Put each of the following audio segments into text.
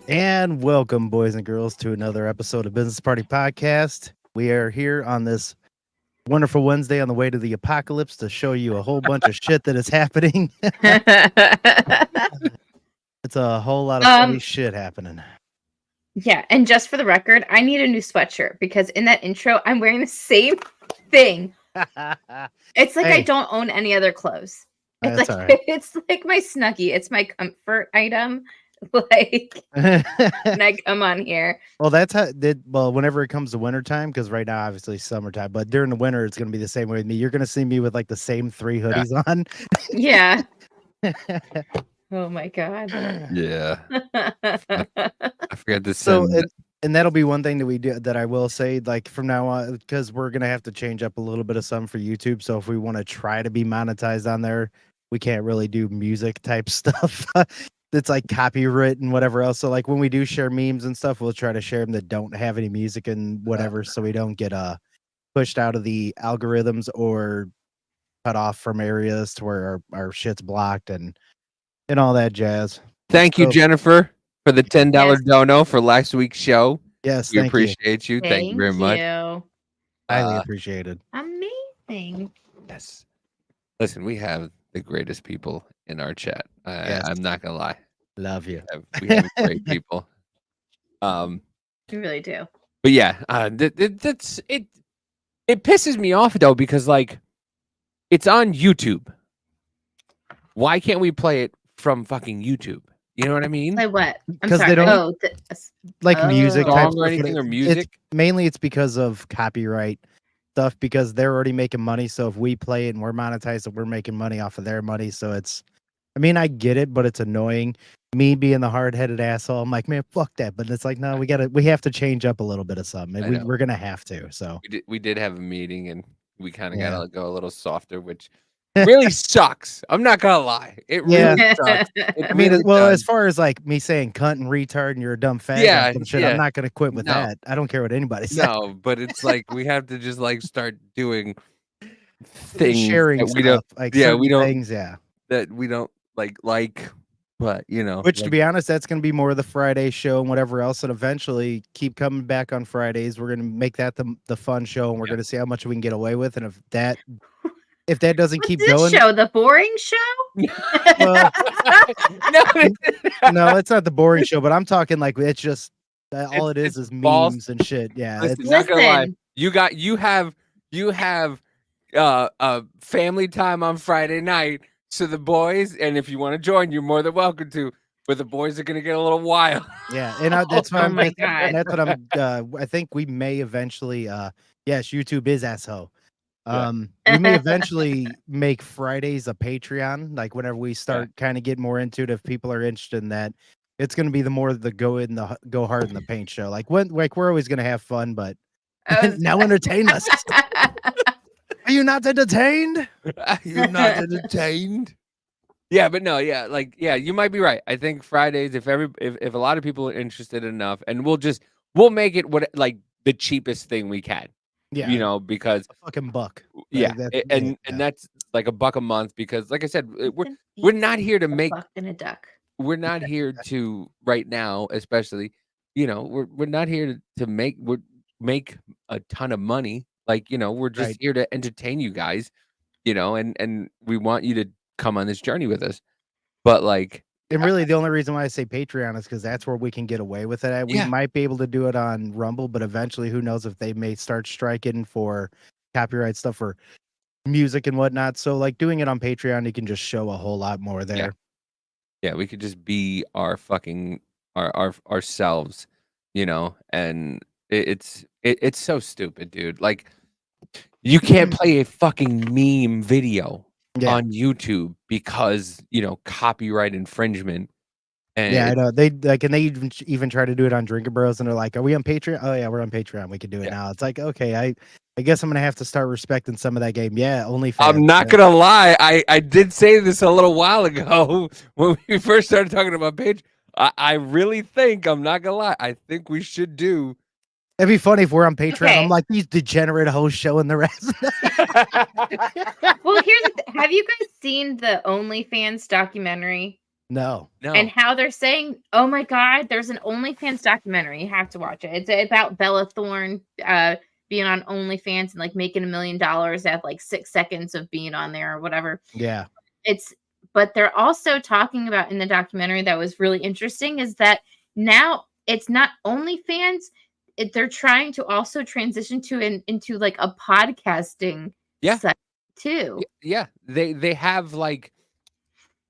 And welcome, boys and girls, to another episode of Business Party Podcast. We are here on this wonderful Wednesday on the way to the apocalypse to show you a whole bunch of shit that is happening. It's a whole lot of funny shit happening. Yeah, and just for the record, I need a new sweatshirt because in that intro, I'm wearing the same thing. It's like I don't own any other clothes. It's That's like all right. it's like my Snuggie. It's my comfort item. Like when I come on here. Well, that's how whenever it comes to wintertime, because right now obviously summertime, but during the winter it's gonna be the same way with me. You're gonna see me with like the same 3 hoodies on. Yeah. Oh my god. Yeah. I forgot to So send. and that'll be one thing that we do that I will say, like from now on, because we're gonna have to change up a little bit of some for YouTube. So if we want to try to be monetized on there, we can't really do music type stuff. That's like copyright and whatever else. So like when we do share memes and stuff, we'll try to share them that don't have any music and whatever, so we don't get pushed out of the algorithms or cut off from areas to where our shit's blocked and all that jazz. Thank you, Jennifer, for the $10 dono for last week's show. Yes, we appreciate you. Thank you very much. Highly appreciated. Amazing. Yes. Listen, we have the greatest people in our chat. I'm not gonna lie. Love you. We have great people. You really do. But yeah, that's it. It pisses me off though because like it's on YouTube. Why can't we play it from fucking YouTube? You know what I mean? Play what? Because they don't like music type or anything or music. Mainly it's because of copyright stuff because they're already making money. So if we play it and we're monetized, we're making money off of their money. So it's, I mean, I get it, but it's annoying. Me being the hard-headed asshole, I'm like, man, fuck that. But it's like, no, we have to change up a little bit of something. We're gonna have to. So we did have a meeting and we kind of gotta go a little softer, which really sucks. I'm not gonna lie. It really sucks. I mean, as far as like me saying cunt and retard and you're a dumb fag and shit, I'm not gonna quit with that. I don't care what anybody says. No, but it's like we have to just like start doing things sharing that stuff, we don't like we don't things, that we don't like, but you know, which to be honest, that's going to be more of the Friday show and whatever else, and eventually keep coming back on Fridays. We're going to make that the fun show, and we're going to see how much we can get away with. And if that doesn't keep going, the boring show. Well, no, it's not the boring show, but I'm talking like it's just all it is memes and shit. Yeah, listen, not gonna lie. You have family time on Friday night. So the boys, and if you want to join, you're more than welcome to. But the boys are gonna get a little wild. Yeah, and that's what I'm. And that's what I'm. I think we may eventually. Yes, YouTube is asshole. We may eventually make Fridays a Patreon. Like whenever we start kind of getting more into it, if people are interested in that, it's gonna be the more the go hard in the paint show. Like we're always gonna have fun, but now entertain us. Are you not entertained? Are you not entertained? Yeah, but no, you might be right. I think Fridays, if a lot of people are interested enough, and we'll make it like the cheapest thing we can. Yeah, you know, because a fucking buck. Yeah, and that's like $1 a month because, like I said, we're not here to make a duck. We're not here to right now, especially. You know, we're not here to make a ton of money. Like, you know, we're just here to entertain you guys, you know, and we want you to come on this journey with us. But like, and really the only reason why I say Patreon is because that's where we can get away with it. We might be able to do it on Rumble, but eventually who knows if they may start striking for copyright stuff or music and whatnot. So like doing it on Patreon, you can just show a whole lot more there. Yeah, we could just be our fucking ourselves, you know, and it's so stupid, dude. Like, you can't play a fucking meme video on YouTube because, you know, copyright infringement. And I know they like, and they even try to do it on Drinker Bros, and they're like, "Are we on Patreon?" Oh yeah, we're on Patreon. We can do it now. It's like, okay, I guess I'm gonna have to start respecting some of that game. Yeah, OnlyFans. I'm not gonna lie. I did say this a little while ago when we first started talking about Patreon. I really think, I'm not gonna lie, I think we should do. It'd be funny if we're on Patreon. Okay. I'm like these degenerate hosts showing the rest. Well, have you guys seen the OnlyFans documentary? No. And how they're saying, oh my God, there's an OnlyFans documentary. You have to watch it. It's about Bella Thorne being on OnlyFans and like making $1 million at like 6 seconds of being on there or whatever. Yeah. But they're also talking about in the documentary that was really interesting is that now it's not OnlyFans. They're trying to also transition into like a podcasting site too. Yeah. They have like,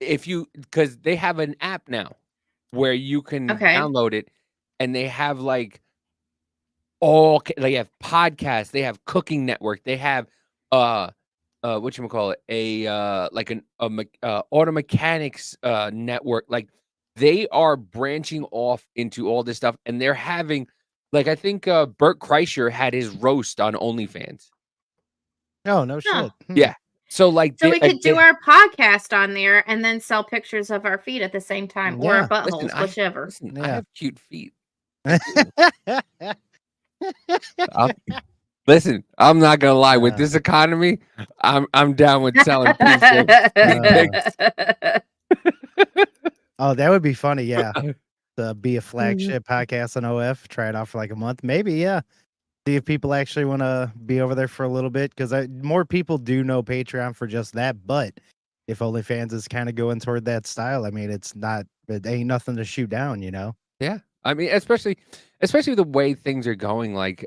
because they have an app now where you can download it, and they have like they have podcasts, they have Cooking Network, they have whatchamacallit, like an auto mechanics network. Like they are branching off into all this stuff, and they're having like, I think Bert Kreischer had his roast on OnlyFans. Oh, no shit. Yeah. So like, we could do our podcast on there and then sell pictures of our feet at the same time, or our buttholes, whichever. I have cute feet. Listen, I'm not gonna lie. With this economy, I'm down with selling people. Oh, that would be funny. Yeah, to be a flagship podcast on OF. Try it out for like a month, maybe. Yeah. See if people actually want to be over there for a little bit, because more people do know Patreon for just that. But if OnlyFans is kind of going toward that style, I mean, it ain't nothing to shoot down, you know? Yeah, I mean, especially the way things are going. Like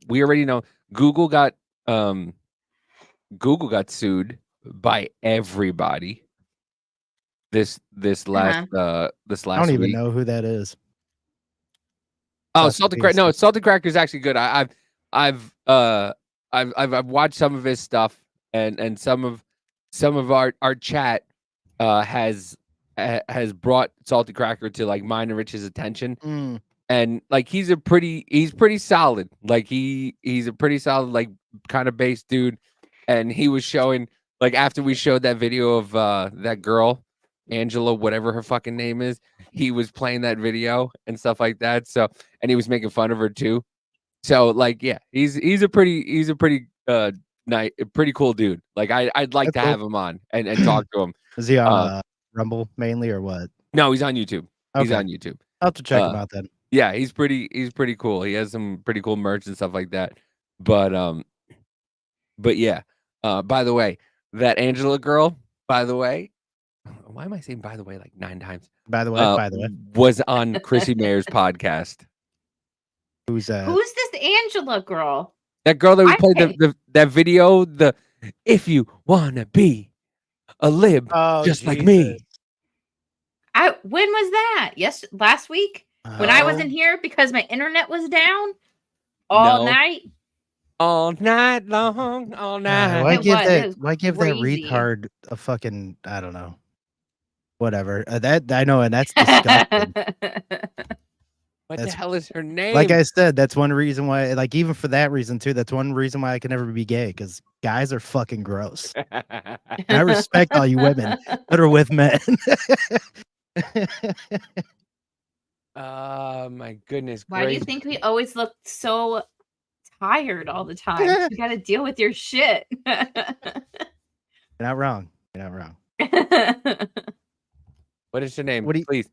we already know Google got sued by everybody this last I don't even know who that is. Oh, Salted Cracker. No, Salted Cracker is actually good. I've watched some of his stuff, and some of our chat has brought Salted Cracker to like mine and Rich's attention, and like he's pretty solid. Like he's a pretty solid, like kind of bass dude, and he was showing, like, after we showed that video of that girl Angela, whatever her fucking name is, he was playing that video and stuff like that. So, and he was making fun of her too. So, like, yeah, he's a pretty pretty cool dude. Like, I'd like to have him on and talk to him. Is he on Rumble mainly or what? No, he's on YouTube. Okay. He's on YouTube. I'll have to check him out then. Yeah, he's pretty cool. He has some pretty cool merch and stuff like that. But yeah. By the way, that Angela girl, by the way, why am I saying by the way like 9 times? By the way, was on Chrissy Mayer's podcast. Who's this Angela girl? That girl that we played that video, the if you wanna be a lib just like me. When was that? Last week? When I wasn't here because my internet was down all night? All night long, all night. Why give that retard a fucking, I don't know. Whatever. That I know, and that's disgusting. What the hell is her name? Like I said, that's one reason why, like, even for that reason too, that's one reason why I can never be gay, because guys are fucking gross. And I respect all you women that are with men. Oh my goodness. Why do you think we always look so tired all the time? You gotta deal with your shit. You're not wrong. You're not wrong. What is her name? Please.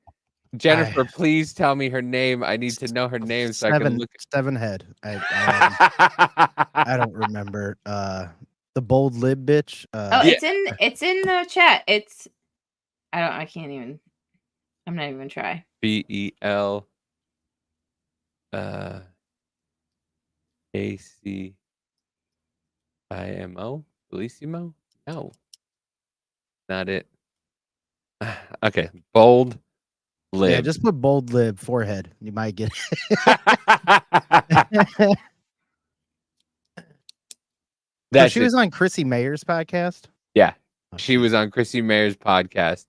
Jennifer, please tell me her name. I need to know her name so I can look. Seven Head. I don't remember. The bold lib bitch. It's in the chat. I can't even. I'm not even gonna try. BEL ACIMO? Bellissimo? No. Not it. Okay. Bold lib. Yeah, just put bold lib forehead. You might get it. She was on Chrissy Mayer's podcast? Yeah. She was on Chrissy Mayer's podcast.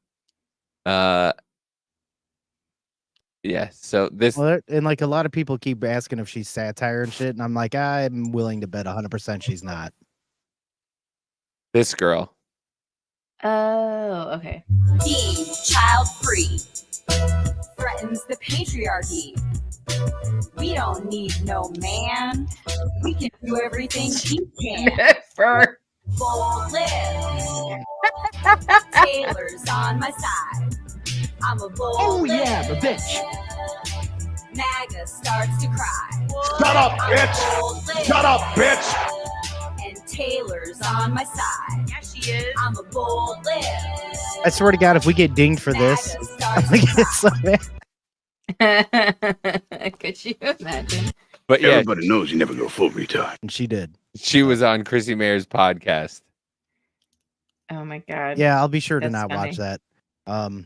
Yeah, so this and like a lot of people keep asking if she's satire and shit, and I'm like, I'm willing to bet 100% she's not. This girl. Oh, okay. Child free threatens the patriarchy. We don't need no man. We can do everything he can. Never. Bold live. Taylor's on my side. I'm a bold Oh, yeah, the bitch. MAGA starts to cry. Shut up, I'm a bitch. bold lip. Shut up, bitch. And Taylor's on my side. Yeah, she is. I'm a bold lip. I swear to God, if we get dinged for this, I'm gonna get so mad. Could you imagine? But yeah, Everybody knows you never go full retard. And she did. she was on Chrissy Mayer's podcast. Oh my god. Yeah, I'll be sure to That's not watch funny. that.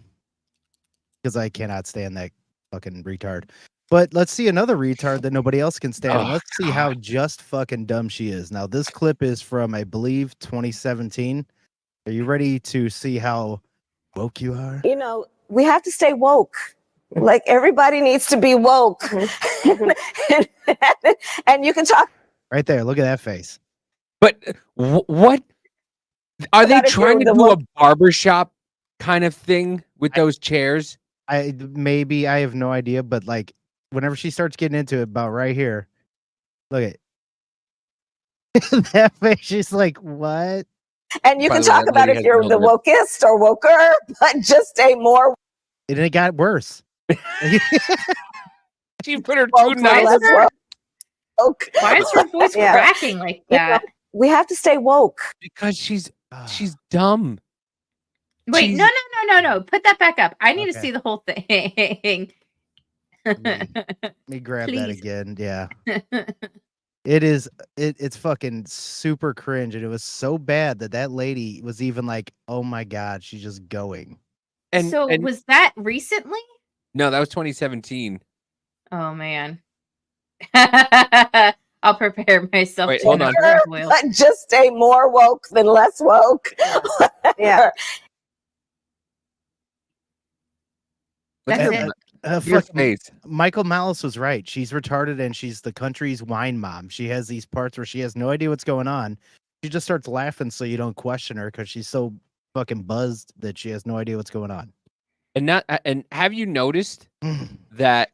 Because I cannot stand that fucking retard. But let's see another retard that nobody else can stand. Oh, Let's see how just fucking dumb she is. Now, this clip is from, I believe, 2017. Are you ready to see how woke you are? You know, we have to stay woke. Like everybody needs to be woke. And you can talk Right there. Look at that face. But what are they About if you're trying to the do? A woke- barbershop kind of thing with those chairs? I have no idea, but like whenever she starts getting into it, about right here, look at that face. She's like, "What?" and you By can the way, talk that about lady if has you're no the lip. wokest or woker, but just stay more And it got worse. She put her woke. two Why is knives. her- Woke. Why is her voice Yeah. cracking like You know, that? we have to stay woke. Because she's dumb. Wait, she's- no. Put that back up. I need to Okay. see the whole thing. Let me grab that Please. again. Yeah. It's fucking super cringe, and it was so bad that lady was even like, "Oh my god, she's just going." And, so and was that recently? no, that was 2017. Oh man. I'll prepare myself. Wait, to hold know on. her will. But just stay more woke than less woke. Yeah. What's That's her- it. Your Fucking face. Michael Malice was right. She's retarded, and she's the country's wine mom. She has these parts where she has no idea what's going on. She just starts laughing so you don't question her because she's so fucking buzzed that she has no idea what's going on. And have you noticed that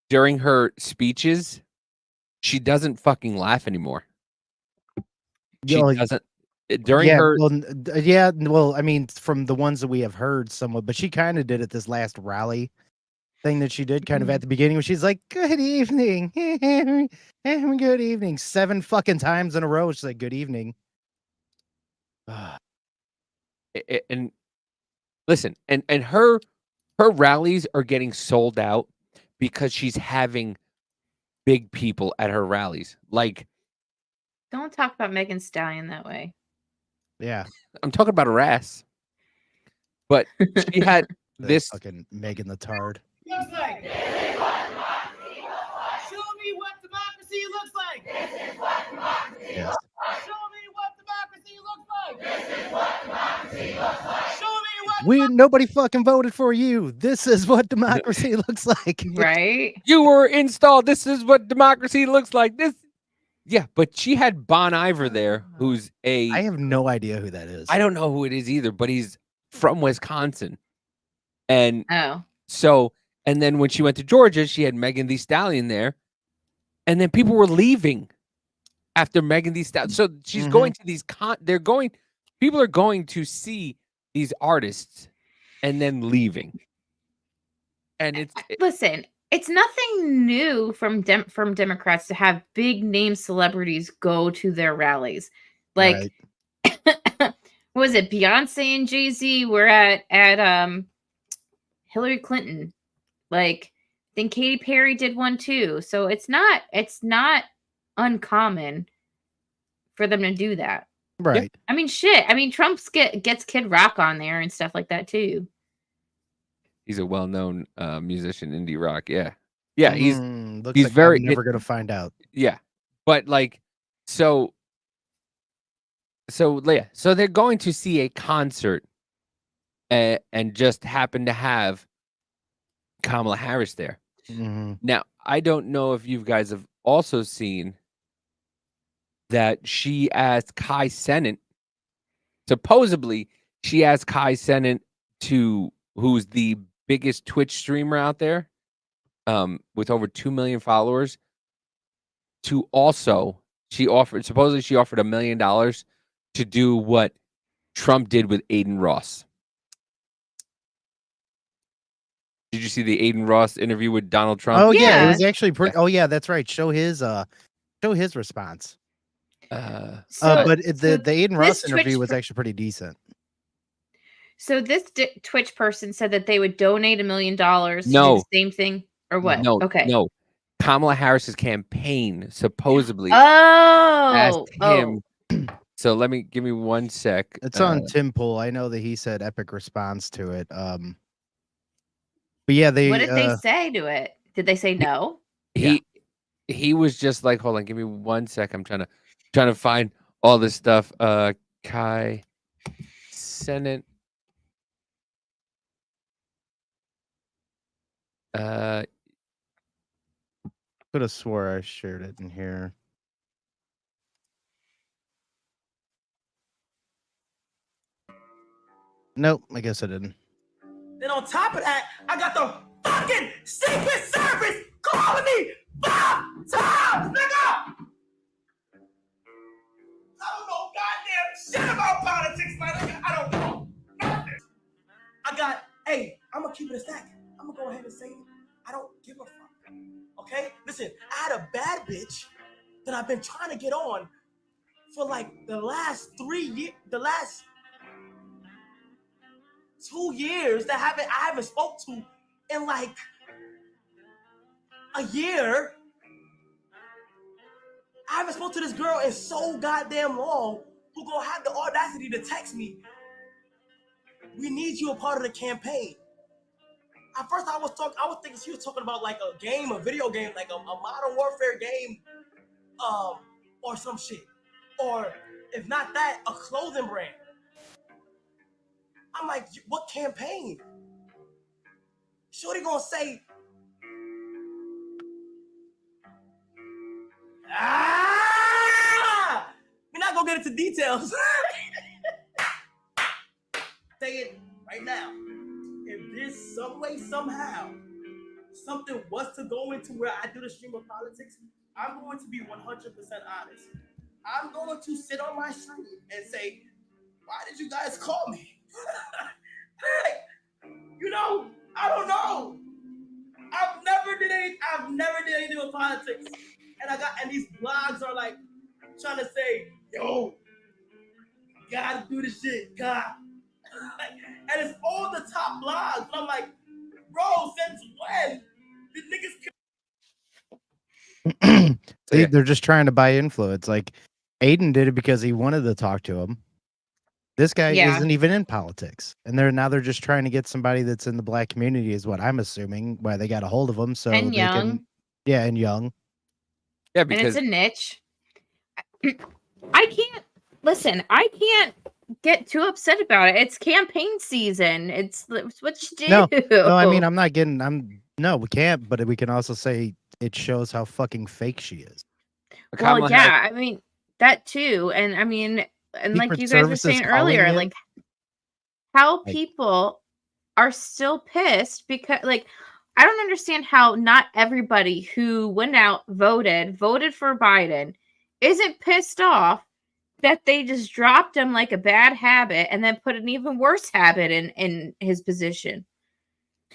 during her speeches, she doesn't fucking laugh anymore. She Yo, doesn't during yeah, her. well, I mean, from the ones that we have heard somewhat, but she kind of did it this last rally thing that she did kind of at the beginning, where she's like, "Good evening, good evening," 7 fucking times in a row. She's like, "Good evening." And listen, and her rallies are getting sold out because she's having big people at her rallies. Like, Don't talk about Megan Stallion that way. Yeah, I'm talking about her ass. But she had this. fucking Megan the Tard. Looks like. Show me what democracy looks like. This is what democracy Yes. looks like. Show me what democracy looks like. This is what democracy looks like. Show me what. Nobody fucking voted for you. This is what democracy looks like. Right? You were installed. This is what democracy looks like. This. Yeah, but she had Bon Iver there, who's a. I have no idea who that is. I don't know who it is either, but he's from Wisconsin. And Oh. so, and then when she went to Georgia, she had Megan Thee Stallion there. And then people were leaving after Megan Thee Stallion. So she's going to these people are going to see these artists and then leaving. And Listen, it's nothing new from Democrats to have big name celebrities go to their rallies. Like, what was it? Beyonce and Jay-Z were at Hillary Clinton. Like, I think Katy Perry did one too. So it's not uncommon for them to do that. Right. I mean, shit. I mean, Trump gets Kid Rock on there and stuff like that too. he's a well-known musician, indie rock. Yeah. Yeah, he's looks he's like very I'm never gonna find out. yeah. But like so yeah, so they're going to see a concert and just happen to have Kamala Harris there. Mhm. Now, I don't know if you guys have also seen that she asked Kai Cenat, supposedly she asked Kai Cenat who's the biggest Twitch streamer out there, with over 2 million followers, to also, she offered $1 million to do what Trump did with Aiden Ross. Did you see the Aiden Ross interview with Donald Trump? Oh yeah, it Yeah. was actually pretty. Oh yeah, that's right. Show his response. So, But so the Aiden Ross this interview Twitch was per- actually pretty decent. So this Twitch person said that they would donate $1 million to do No. the same thing, or what? No, Okay. no. Kamala Harris's campaign supposedly asked Oh, him. So give me 1 sec. It's on Tim Pool. I know that he said epic response to it. But yeah, what did they say to it? Did they say no? He was just like, hold on, give me 1 sec. I'm trying to find all this stuff. Kai Senate. Could have swore I shared it in here. Nope, I guess I didn't. Then on top of that, I got the fucking Secret Service calling me 5 times, nigga! I don't know goddamn shit about politics, my nigga. I don't know nothing. Hey, I'm gonna keep it a stack. I'm gonna go ahead and say I don't give a fuck. Okay? Listen, I had a bad bitch that I've been trying to get on for like the last 3 years, the last 2 years that I haven't spoke to in like a year. I haven't spoke to this girl in so goddamn long who gonna have the audacity to text me, we need you a part of the campaign. At first I was thinking she was talking about like a game, a video game, like a Modern Warfare game, or some shit. Or if not that, a clothing brand. I'm like, what campaign? Shorty gonna say, we're not gonna get into details. Say it right now. If there's some way, somehow, something was to go into where I do the stream of politics, I'm going to be 100% honest. I'm going to sit on my stream and say, why did you guys call me? I don't know. I've never did anything with politics. And these blogs are like trying to say, yo, you gotta do this shit, God. And it's all the top blogs. And I'm like, bro, since when did niggas See, they're just trying to buy influence. Like Aiden did it because he wanted to talk to him. This guy isn't even in politics, and they're just trying to get somebody that's in the black community, is what I'm assuming. Why they got a hold of him, so And they young. can, and young. Yeah, And it's a niche. I can't get too upset about it. It's campaign season. It's what you do. No, I mean, we can't, but we can also say it shows how fucking fake she is. Well, yeah, I mean that too, and I mean, and like you guys were saying earlier, like how people are still pissed because, like, I don't understand how not everybody who went out voted for Biden isn't pissed off that they just dropped him like a bad habit and then put an even worse habit in his position.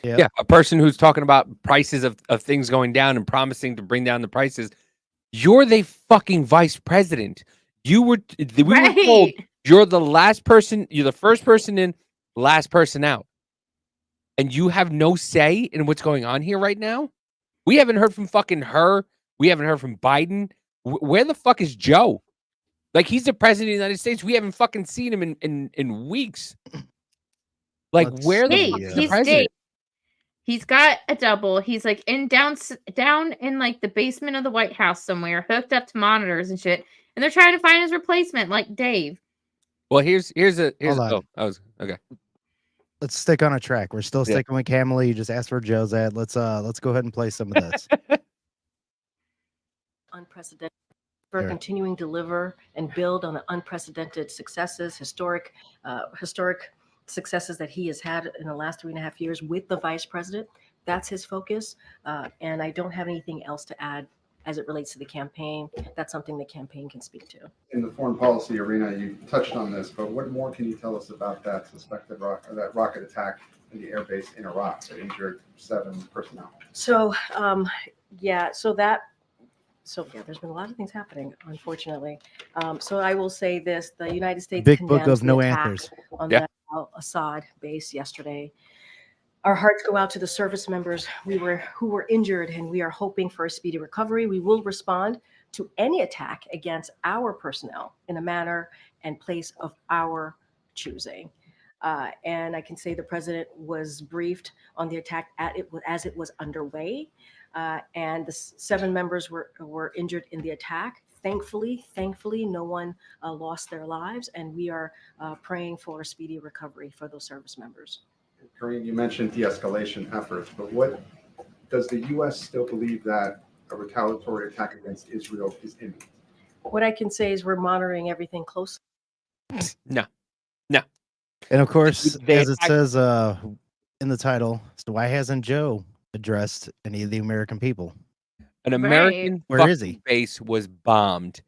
Yeah, a person who's talking about prices of things going down and promising to bring down the prices. You're the fucking vice president. We were told you're the last person, you're the first person in, last person out. And you have no say in what's going on here right now? We haven't heard from fucking her. We haven't heard from Biden. Where the fuck is Joe? Like, he's the president of the United States. We haven't fucking seen him in weeks. Like, where the fuck is the president? He's got a double. He's like down in like the basement of the White House somewhere, hooked up to monitors and shit. And they're trying to find his replacement, like Dave. Well, here's okay. Let's stick on a track. We're still sticking with Kamala. You just asked where Joe's at. Let's go ahead and play some of this. Unprecedented for continuing to deliver and build on the unprecedented successes, historic successes that he has had in the last 3.5 years with the vice president. That's his focus. And I don't have anything else to add as it relates to the campaign. That's something the campaign can speak to. In the foreign policy arena, you touched on this, but what more can you tell us about that suspected rocket attack in the airbase in Iraq that injured 7 personnel? So, there's been a lot of things happening, unfortunately. So I will say this: the United States Big book condemns of no the attack answers. on Yeah. the Al-Assad base yesterday. Our hearts go out to the service members who were injured, and we are hoping for a speedy recovery. We will respond to any attack against our personnel in a manner and place of our choosing. And I can say the president was briefed on the attack as it was underway, and the 7 members were injured in the attack. Thankfully, no one lost their lives, and we are praying for a speedy recovery for those service members. Karine, you mentioned de-escalation efforts, but what does the U.S. still believe that a retaliatory attack against Israel is imminent? What I can say is we're monitoring everything closely. No. And of course, They- as it says in the title, so why hasn't Joe addressed any of the American people? An American Where is fucking he? base was bombed,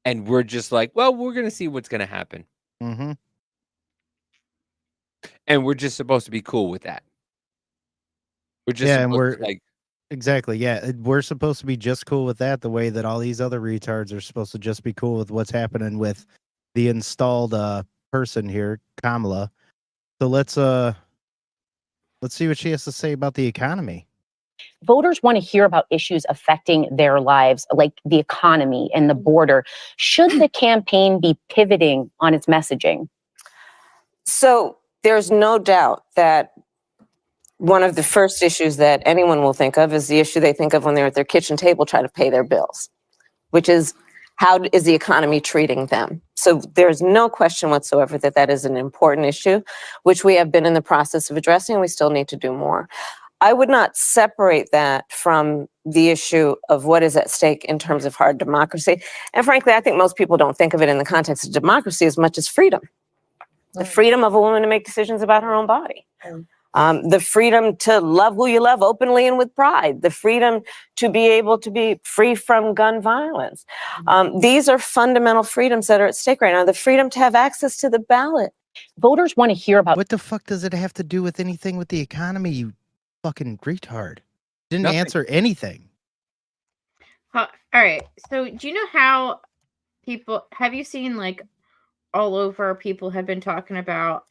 and we're just like, well, we're gonna see what's gonna happen, Mm-hmm. and we're just supposed to be cool with that. We're just Yeah, and supposed to, we're exactly, yeah. We're supposed to be just cool with that, the way that all these other retards are supposed to just be cool with what's happening with the installed person here, Kamala. So let's see what she has to say about the economy. Voters want to hear about issues affecting their lives, like the economy and the border. Should the campaign be pivoting on its messaging? So there's no doubt that one of the first issues that anyone will think of is the issue they think of when they're at their kitchen table trying to pay their bills, which is how is the economy treating them? So there's no question whatsoever that that is an important issue, which we have been in the process of addressing, and we still need to do more. I would not separate that from the issue of what is at stake in terms of hard democracy. And frankly, I think most people don't think of it in the context of democracy as much as freedom. The freedom of a woman to make decisions about her own body. The freedom to love who you love openly and with pride. The freedom to be able to be free from gun violence. These are fundamental freedoms that are at stake right now. The freedom to have access to the ballot. Voters want to hear about What the fuck does it have to do with anything with the economy, you fucking retard? Didn't Nothing. answer anything. All right. So do you know how people have you seen like all over people have been talking about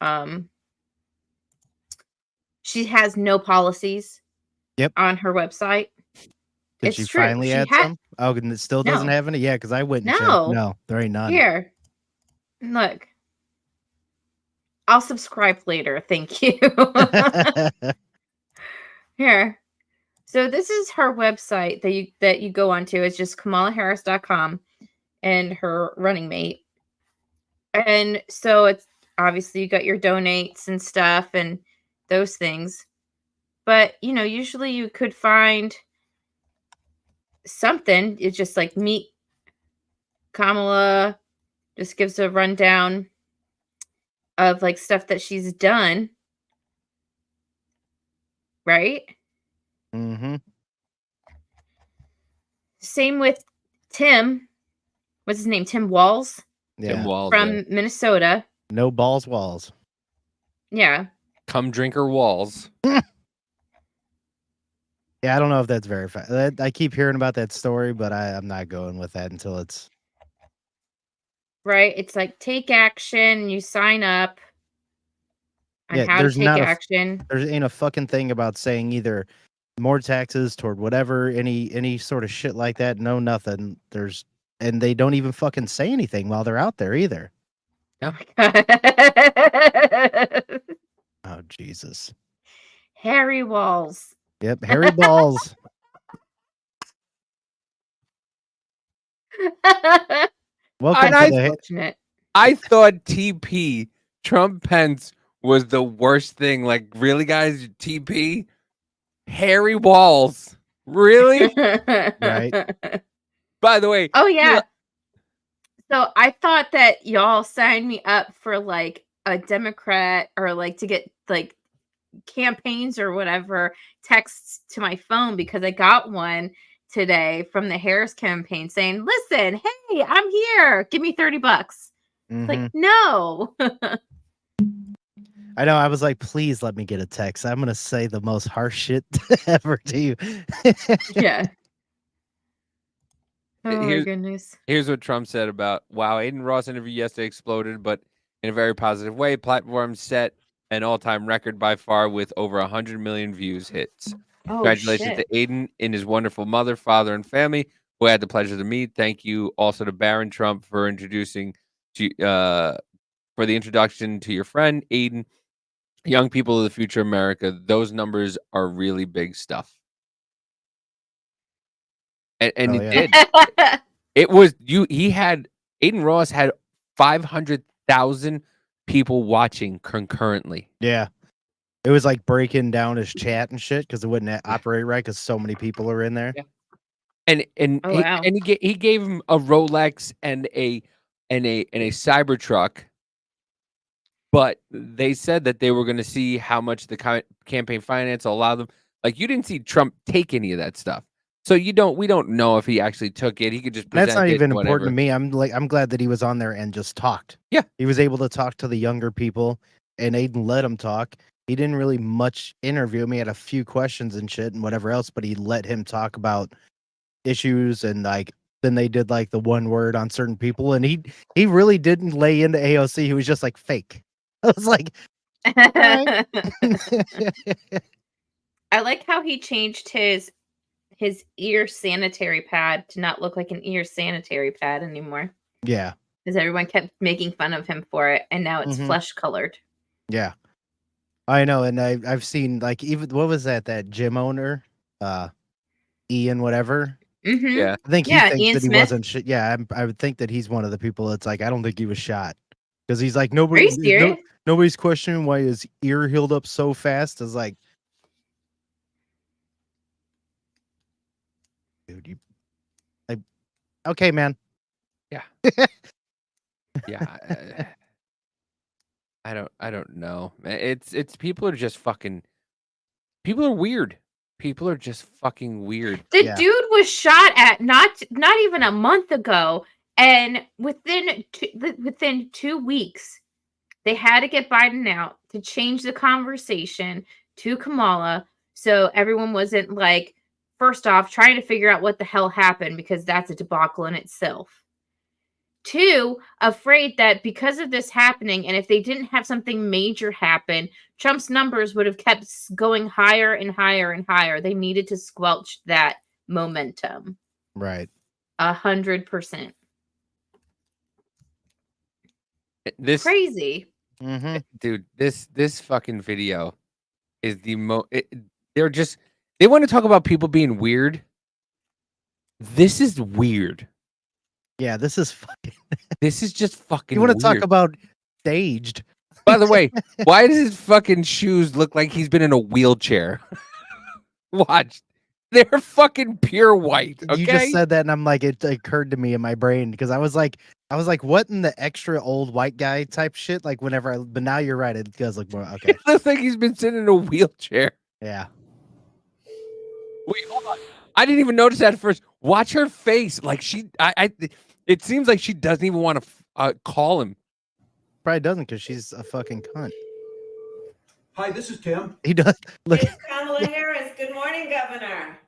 she has no policies on her website. Did It's she true. finally She add had- some? Oh, and it still doesn't No. have any? Yeah, because I went and checked. No. No, there ain't none. Here. Look. I'll subscribe later. Thank you. Here. So this is her website that you go onto. It's just KamalaHarris.com and her running mate. And so it's obviously you got your donates and stuff and those things. But, you know, usually you could find something. It's just like meet Kamala, just gives a rundown of like stuff that she's done. Right? Mm-hmm. Same with Tim. What's his name? Tim Walz Tim Yeah. Walz, from Minnesota. No balls walls. Yeah. come drinker walls. Yeah, I don't know if that's verified. I keep hearing about that story, but I'm not going with that until it's Right? It's like take action, you sign up on Yeah, how to there's take not action. there ain't a fucking thing about saying either more taxes toward whatever, any sort of shit like that. No, nothing. And they don't even fucking say anything while they're out there either. Oh Jesus. Harry Walz. Yep, Harry Balls. Welcome to the Unfortunate. I thought TP Trump Pence was the worst thing. Like, really, guys? TP Harry Walz. Really? Right. By the way, Oh yeah. So I thought that y'all signed me up for like a Democrat or like to get like campaigns or whatever texts to my phone because I got one today from the Harris campaign saying, "Listen, hey, I'm here. Give me $30." It's like, no. I know. I was like, please let me get a text. I'm gonna say the most harsh shit ever to you. Yeah. Oh my Here's goodness. here's what Trump said about Aiden Ross interview yesterday exploded, but in a very positive way. Platform set an all-time record by far with over 100 million views hits. Oh Congratulations shit. to Aiden and his wonderful mother, father, and family who I had the pleasure to meet. Thank you also to Barron Trump for introducing to for the introduction to your friend Aiden. Young people of the future of America. Those numbers are really big stuff. And Oh, it yeah. did. It was he had Aiden Ross had 500,000 people watching concurrentently. Yeah. It was like breaking down his chat and shit because it wouldn't operate right because so many people are in there. Yeah. And Oh, wow. he gave him a Rolex and a Cybertruck, but they said that they were going to see how much the campaign finance will allow them. Like, you didn't see Trump take any of that stuff, so we don't know if he actually took it. He could just present That's not it, even whatever. important to me. I'm glad that he was on there and just talked. Yeah. He was able to talk to the younger people, and Aiden let him talk. He didn't really much interview him. He had a few questions and shit and whatever else, but he let him talk about issues, and like then they did like the one word on certain people, and he really didn't lay into AOC. He was just like fake. I was like, all right. I like how he changed his ear sanitary pad to not look like an ear sanitary pad anymore. Yeah. Because everyone kept making fun of him for it, and now it's flesh colored. Yeah. I know, and I've seen like even what was that gym owner, Ian whatever. Yeah. I think he Yeah, thinks Ian that he Smith. wasn't. I would think that he's one of the people that's like, I don't think he was shot because he's like Are nobody. you serious? Nobody's questioning why his ear healed up so fast. It's like, dude, okay, man. Yeah. Yeah. I don't know. It's people are just fucking. People are weird. People are just fucking weird. The Yeah. dude was shot at not even a month ago, and within 2 weeks, they had to get Biden out to change the conversation to Kamala, so everyone wasn't like, first off, trying to figure out what the hell happened because that's a debacle in itself. 2, afraid that because of this happening, and if they didn't have something major happen, Trump's numbers would have kept going higher and higher and higher. They needed to squelch that momentum. Right. 100%. This Crazy. dude, this fucking video is the they want to talk about people being weird. This is weird. Yeah, this is fucking. This is just fucking. You want to weird. talk about staged? By the way, why does his fucking shoes look like he's been in a wheelchair? Watch. They're fucking pure white. Okay? You just said that, and I'm like, it occurred to me in my brain because I was like, what in the extra old white guy type shit? Like whenever but now you're right, it does look more okay. It looks like he's been sitting in a wheelchair. Yeah. Wait, hold on. I didn't even notice that at first. Watch her face. Like it seems like she doesn't even want to call him. Probably doesn't because she's a fucking cunt. Hi, this is Tim. He does. Look. It's Kamala Harris. Good morning, Governor.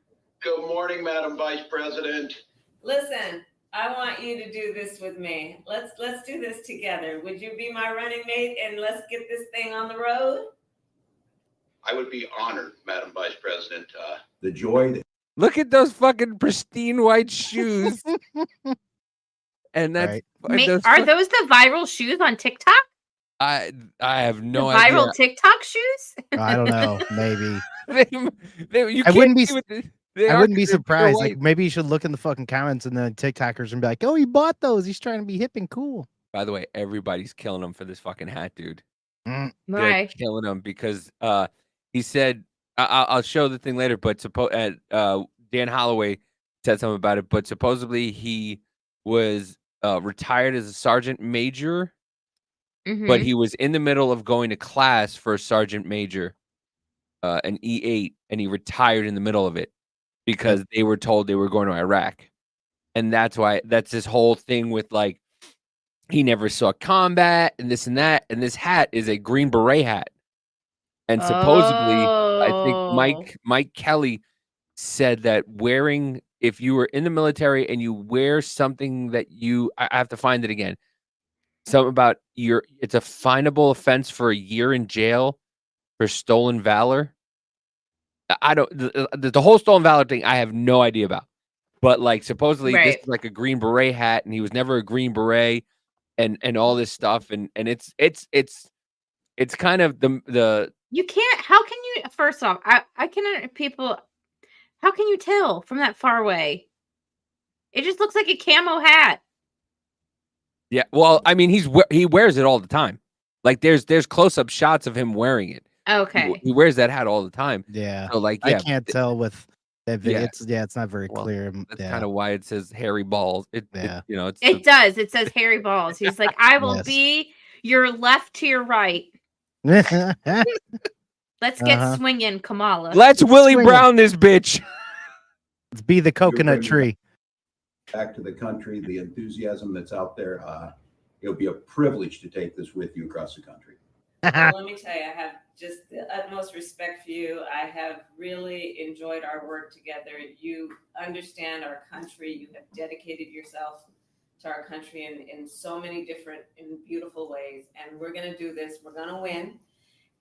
Good morning, Madam Vice President. Listen, I want you to do this with me. Let's do this together. Would you be my running mate and let's get this thing on the road? I would be honored, Madam Vice President. The joy. Look at those fucking pristine white shoes. And that's Right. Are those the viral shoes on TikTok? I have no the viral idea. TikTok shoes? I don't know. Maybe. You I wouldn't be. see what I wouldn't be they're pure surprised. white. Like maybe you should look in the fucking comments and the TikTokers and be like, "Oh, he bought those. He's trying to be hip and cool." By the way, everybody's killing him for this fucking hat, dude. Mm. They're Why? killing him because he said I'll show the thing later, but Dan Holloway said something about it, but supposedly he was retired as a sergeant major, but he was in the middle of going to class for a sergeant major, an E8, and he retired in the middle of it. because they were told they were going to Iraq. And that's this whole thing with like, he never saw combat and this and that. And this hat is a Green Beret hat. And supposedly, I think Mike Kelly said that if you were in the military and you wear something that I have to find it again. Something about it's a finable offense for a year in jail for stolen valor. I don't, the whole stolen valor thing, I have no idea about. But like, supposedly this is like a Green Beret hat and he was never a Green Beret and all this stuff. And it's kind of the. You can't, how can you, first off, I can, people, how can you tell from that far away? It just looks like a camo hat. Yeah, well, I mean, he wears it all the time. Like there's close-up shots of him wearing it. Okay. He wears that hat all the time. Yeah. So like, I can't tell with that video. It's not very clear. That's kind of why it says hairy balls. It does. It says hairy balls. He's like, I will be your left to your right. Let's get swinging, Kamala. Let's Willie Brown this bitch. Let's be the coconut tree. Back to the country, the enthusiasm that's out there. It'll be a privilege to take this with you across the country. Well, let me tell you, I have just the utmost respect for you. I have really enjoyed our work together. You understand our country. You have dedicated yourself to our country in so many different and beautiful ways. And we're going to do this. We're going to win.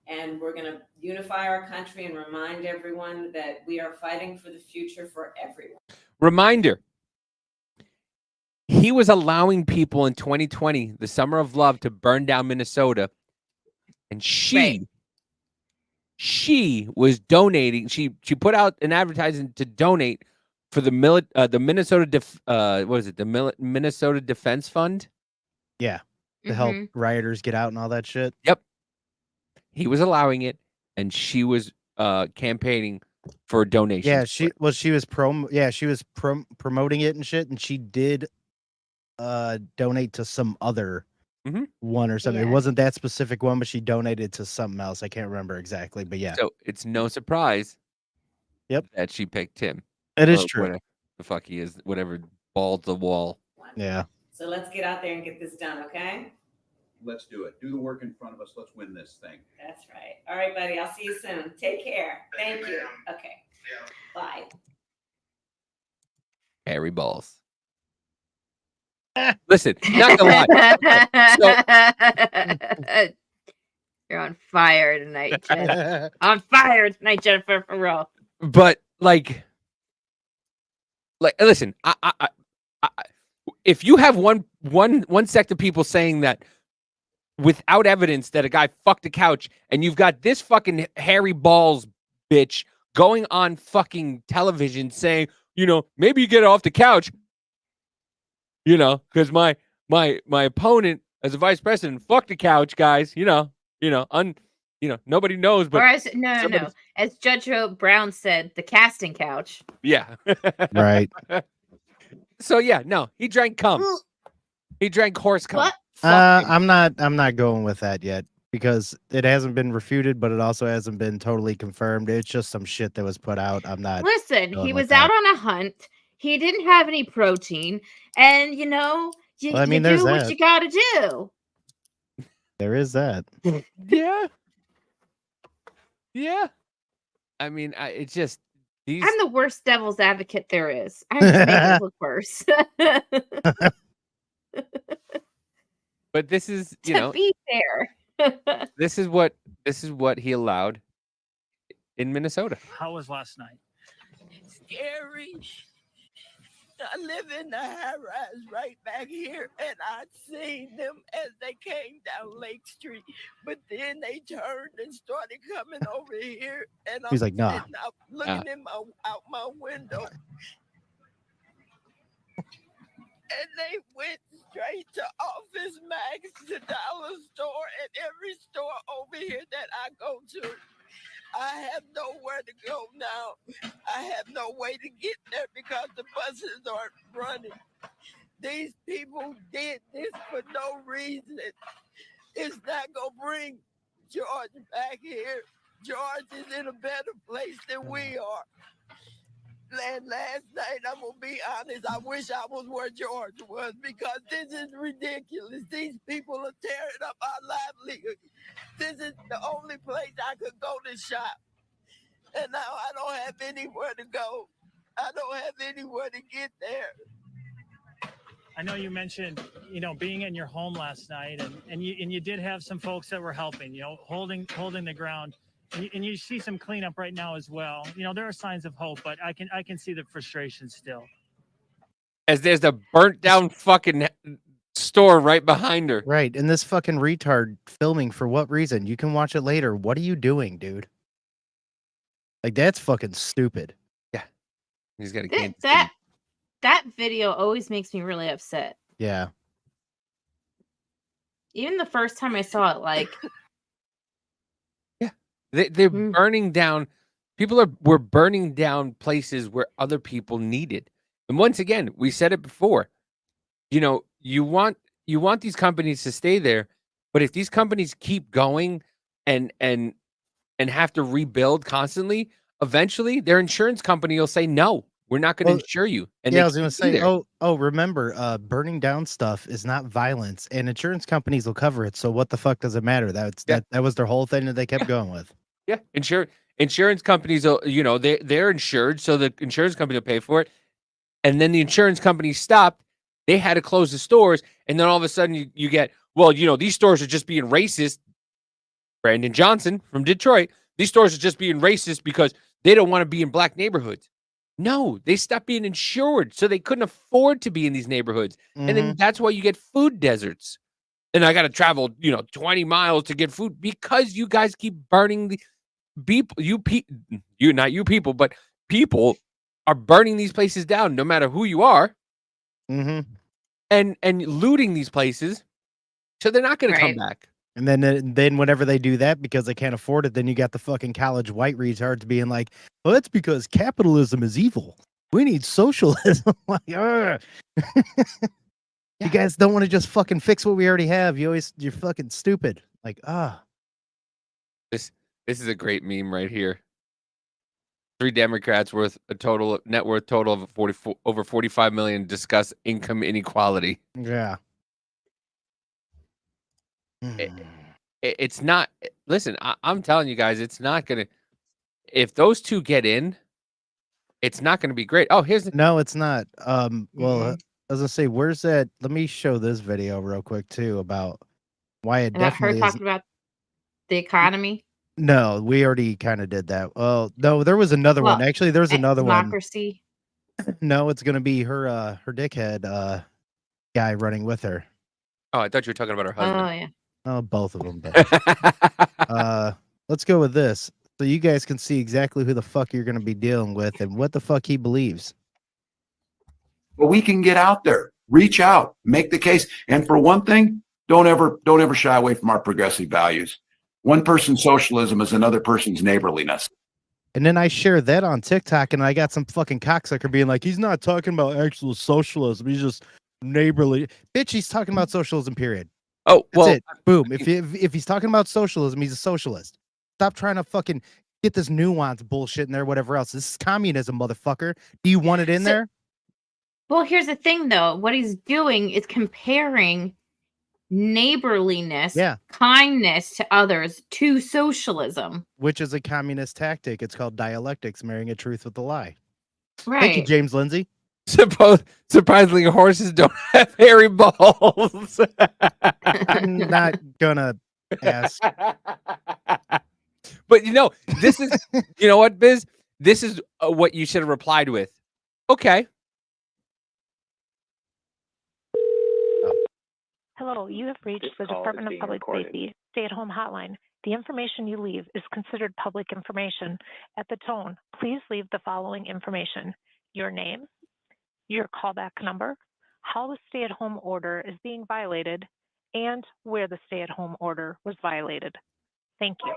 And we're going to unify our country and remind everyone that we are fighting for the future for everyone. Reminder. He was allowing people in 2020, the summer of love, to burn down Minnesota. And she was donating. She put out an advertisement to donate for the Minnesota Minnesota Defense Fund. Yeah, to help rioters get out and all that shit. Yep, he was allowing it, and she was campaigning for donations. Yeah, she was promoting it and shit, and she did donate to some other one or something. It wasn't that specific one, but she donated to something else. I can't remember exactly, but yeah. So it's no surprise that she picked him. It is true. Whatever the fuck he is, whatever, balls the wall. Yeah. So let's get out there and get this done, okay? Let's do it. Do the work in front of us. Let's win this thing. That's right. All right, buddy. I'll see you soon. Take care. Thank you. Okay. Bye. Hairy balls. Listen, not gonna lie. You're on fire tonight, Jen. On fire tonight, Jennifer, for real. But like, listen, I if you have one sect of people saying that without evidence that a guy fucked a couch, and you've got this fucking hairy balls bitch going on fucking television saying, maybe you get off the couch. Because my opponent as a vice president fucked the couch, guys. Nobody knows, but no. As Judge Brown said, the casting couch. Yeah, right. So no, he drank cum. He drank horse cum. What? I'm not going with that yet because it hasn't been refuted, but it also hasn't been totally confirmed. It's just some shit that was put out. I'm not. Listen, he was out on a hunt. He didn't have any protein, and you do what you gotta do. There is that. Yeah. I mean, it's just these. I'm the worst devil's advocate there is. I have to make it look worse. But this is, to be fair. this is what he allowed in Minnesota. How was last night? Scary. I live in the high rise right back here, and I seen them as they came down Lake Street. But then they turned and started coming over here, and he's like, nah. sitting out looking out my window, and they went straight to Office Max, the dollar store, and every store over here that I go to. I have nowhere to go now. I have no way to get there because the buses aren't running. These people did this for no reason. It's not going to bring George back here. George is in a better place than we are. And last night, I'm gonna be honest, I wish I was where George was because this is ridiculous. These people are tearing up our livelihood. This is the only place I could go to shop. And now I don't have anywhere to go. I don't have anywhere to get there. I know you mentioned, being in your home last night, and you did have some folks that were helping, holding the ground, and you see some cleanup right now as well. There are signs of hope, but I can see the frustration still. As there's the burnt down fucking store right behind her. Right, and this fucking retard filming for what reason? You can watch it later. What are you doing, dude? Like, that's fucking stupid. Yeah, he's got a that video always makes me really upset. Yeah. Even the first time I saw it, like, they're burning down. People were burning down places where other people needed. And once again, we said it before. You want these companies to stay there, but if these companies keep going and have to rebuild constantly, eventually their insurance company will say no. We're not going to insure you. And yeah, I was going to say, remember, burning down stuff is not violence, and insurance companies will cover it. So what the fuck does it matter? That was their whole thing that they kept going with. Yeah, insurance companies, they're insured, so the insurance company will pay for it. And then the insurance company stopped. They had to close the stores, and then all of a sudden you get, these stores are just being racist. Brandon Johnson from Detroit, these stores are just being racist because they don't want to be in black neighborhoods. No, they stopped being insured, so they couldn't afford to be in these neighborhoods. Mm-hmm. And then that's why you get food deserts. And I got to travel, 20 miles to get food because you guys keep burning the people. Not you people, but people are burning these places down, no matter who you are, and looting these places, so they're not going to come back. And then whenever they do that because they can't afford it, then you got the fucking college white retards being like, "Well, it's because capitalism is evil. We need socialism." Like, you guys don't want to just fucking fix what we already have. You're fucking stupid. Like, This is a great meme right here. 3 Democrats net worth total of over 45 million discuss income inequality. Yeah. It's not. Listen, I'm telling you guys, it's not gonna. If those two get in, it's not gonna be great. Oh, no, it's not. Well, I was gonna say, where's that? Let me show this video real quick too about why it definitely her talking about the economy. No, we already kind of did that. Well, no, there was another one. Actually, there was another democracy. No, it's gonna be her dickhead guy running with her. Oh, I thought you were talking about her husband. Oh yeah. Oh, both of them. Let's go with this, so you guys can see exactly who the fuck you're gonna be dealing with and what the fuck he believes. But we can get out there, reach out, make the case, and for one thing, don't ever shy away from our progressive values. One person's socialism is another person's neighborliness. And then I shared that on TikTok, and I got some fucking cocksucker being like, "He's not talking about actual socialism. He's just neighborly." Bitch, he's talking about socialism. Period. Oh, well, that's it. Boom. If he's talking about socialism, he's a socialist. Stop trying to fucking get this nuance bullshit in there, whatever else. This is communism, motherfucker. Do you want it in there? Well, here's the thing, though. What he's doing is comparing neighborliness, kindness to others to socialism. Which is a communist tactic. It's called dialectics, marrying a truth with a lie. Right. Thank you, James Lindsay. Surprisingly, horses don't have hairy balls. I'm not gonna ask. But this is, you know what, Biz? This is what you should have replied with. Okay. Hello, you have reached the Department of Public Safety stay-at-home hotline. The information you leave is considered public information. At the tone, please leave the following information: your name, your callback number, how the stay-at-home order is being violated, and where the stay-at-home order was violated. Thank you.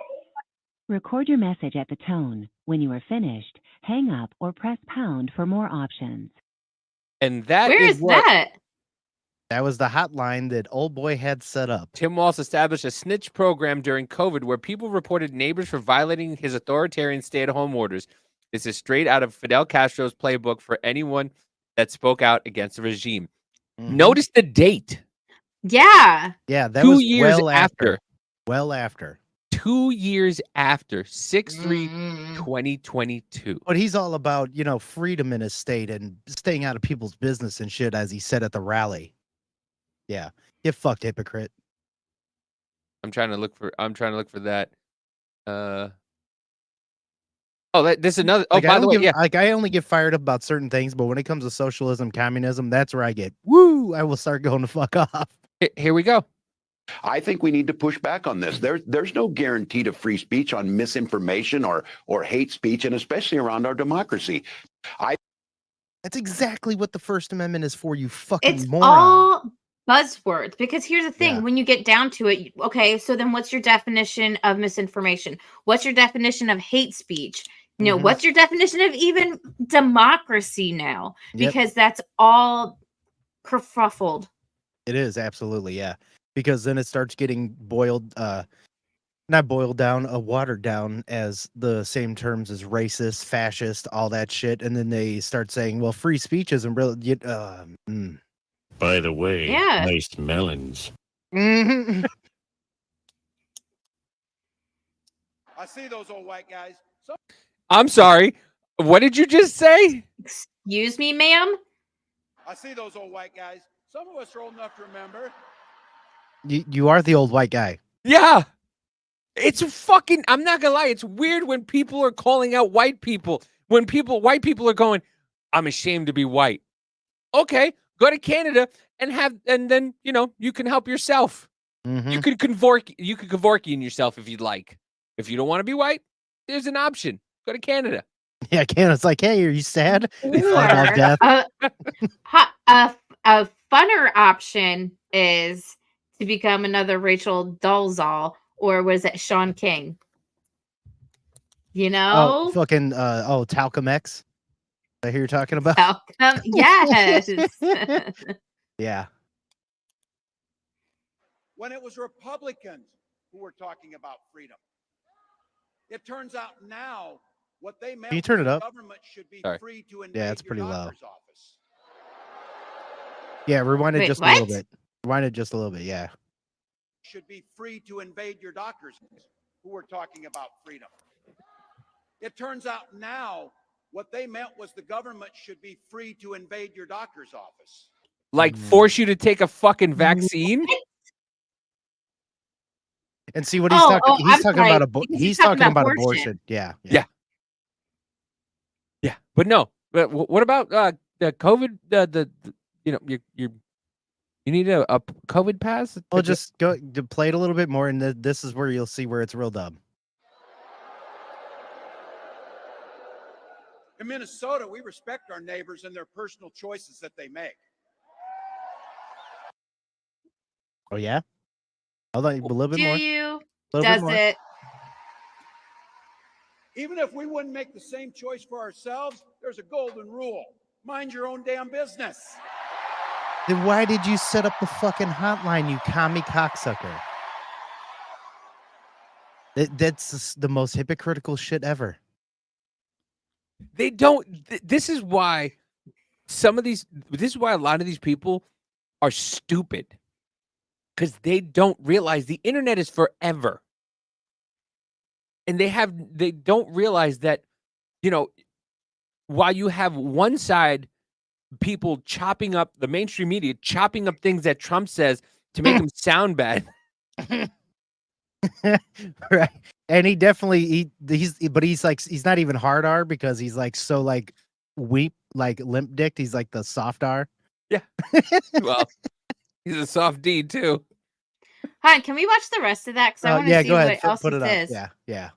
Record your message at the tone. When you are finished, hang up or press pound for more options. And that Where is that? That was the hotline that old boy had set up. Tim Walz established a snitch program during COVID where people reported neighbors for violating his authoritarian stay-at-home orders. This is straight out of Fidel Castro's playbook for anyone that spoke out against the regime. Notice the date. Yeah. Yeah, that 2 was years well after. Well after. 2 years after 6/3/2022. But he's all about, freedom in his state and staying out of people's business and shit, as he said at the rally. Yeah. Get fucked, hypocrite. I'm trying to look for that. This is another. Oh, Like, by the way, yeah. Like, I only get fired up about certain things, but when it comes to socialism, communism, that's where I get, woo, I will start going to fuck off. Here we go. I think we need to push back on this. There's no guarantee to free speech on misinformation or hate speech, and especially around our democracy. That's exactly what the First Amendment is for, you fucking It's moron. all buzzwords, because here's the thing, Yeah. when you get down to it, okay, so then what's your definition of misinformation? What's your definition of hate speech? What's your definition of even democracy now? Yep. Because that's all kerfuffled. It is, absolutely, yeah. Because then it starts getting not boiled down, watered down as the same terms as racist, fascist, all that shit. And then they start saying, well, free speech isn't really... By the way, Yeah. nice melons. Mhm. I see those old white guys. I'm sorry. What did you just say? Excuse me, ma'am? I see those old white guys. Some of us are old enough to remember. You are the old white guy. Yeah. It's fucking, I'm not gonna lie, it's weird when people are calling out white people. When white people are going, I'm ashamed to be white. Okay, go to Canada and then you can help yourself. Mhm. You could Kevorkian yourself if you'd like. If you don't want to be white, there's an option. Go to Canada. Yeah, Canada's like, hey, are you sad? They Or, thought about death. a funner option is to become another Rachel Dolezal, or was it Sean King? Oh, fucking, Talcum X? I hear you're talking about? Talcum, yes. Yeah. When it was Republicans who were talking about freedom. It turns out now what they meant Can you turn was it the up? government should be Sorry. free to invade Yeah, it's your pretty low. doctor's office. Yeah, rewind it Wait, just a little what? bit. Rewind it just a little bit, yeah. Should be free to invade your doctors who were talking about freedom. It turns out now what they meant was the government should be free to invade your doctor's office. Like force you to take a fucking vaccine? And see what he's talking. He's I'm talking sorry, about because he's talking about abortion. Yeah. Yeah. But no. But what about the COVID? You need a COVID pass? Well, just go to play it a little bit more, and this is where you'll see where it's real dumb. In Minnesota, we respect our neighbors and their personal choices that they make. Oh yeah. Hold on, a little bit Do more. you? Little bit Does more. it? Even if we wouldn't make the same choice for ourselves, there's a golden rule. Mind your own damn business. Then why did you set up the fucking hotline, you commie cocksucker? That's the most hypocritical shit ever. They don't. This is why a lot of these people are stupid. Because they don't realize the internet is forever. And they don't realize that, while you have one side, people chopping up the mainstream media, chopping up things that Trump says to make him sound bad. Right. And he definitely he's not even hard R, because he's like so like limp dicked. He's like the soft R. Yeah. Well, he's a soft D too. Hi, can we watch the rest of that? Because I want to see go what ahead. else Put he it up. says. Yeah, yeah.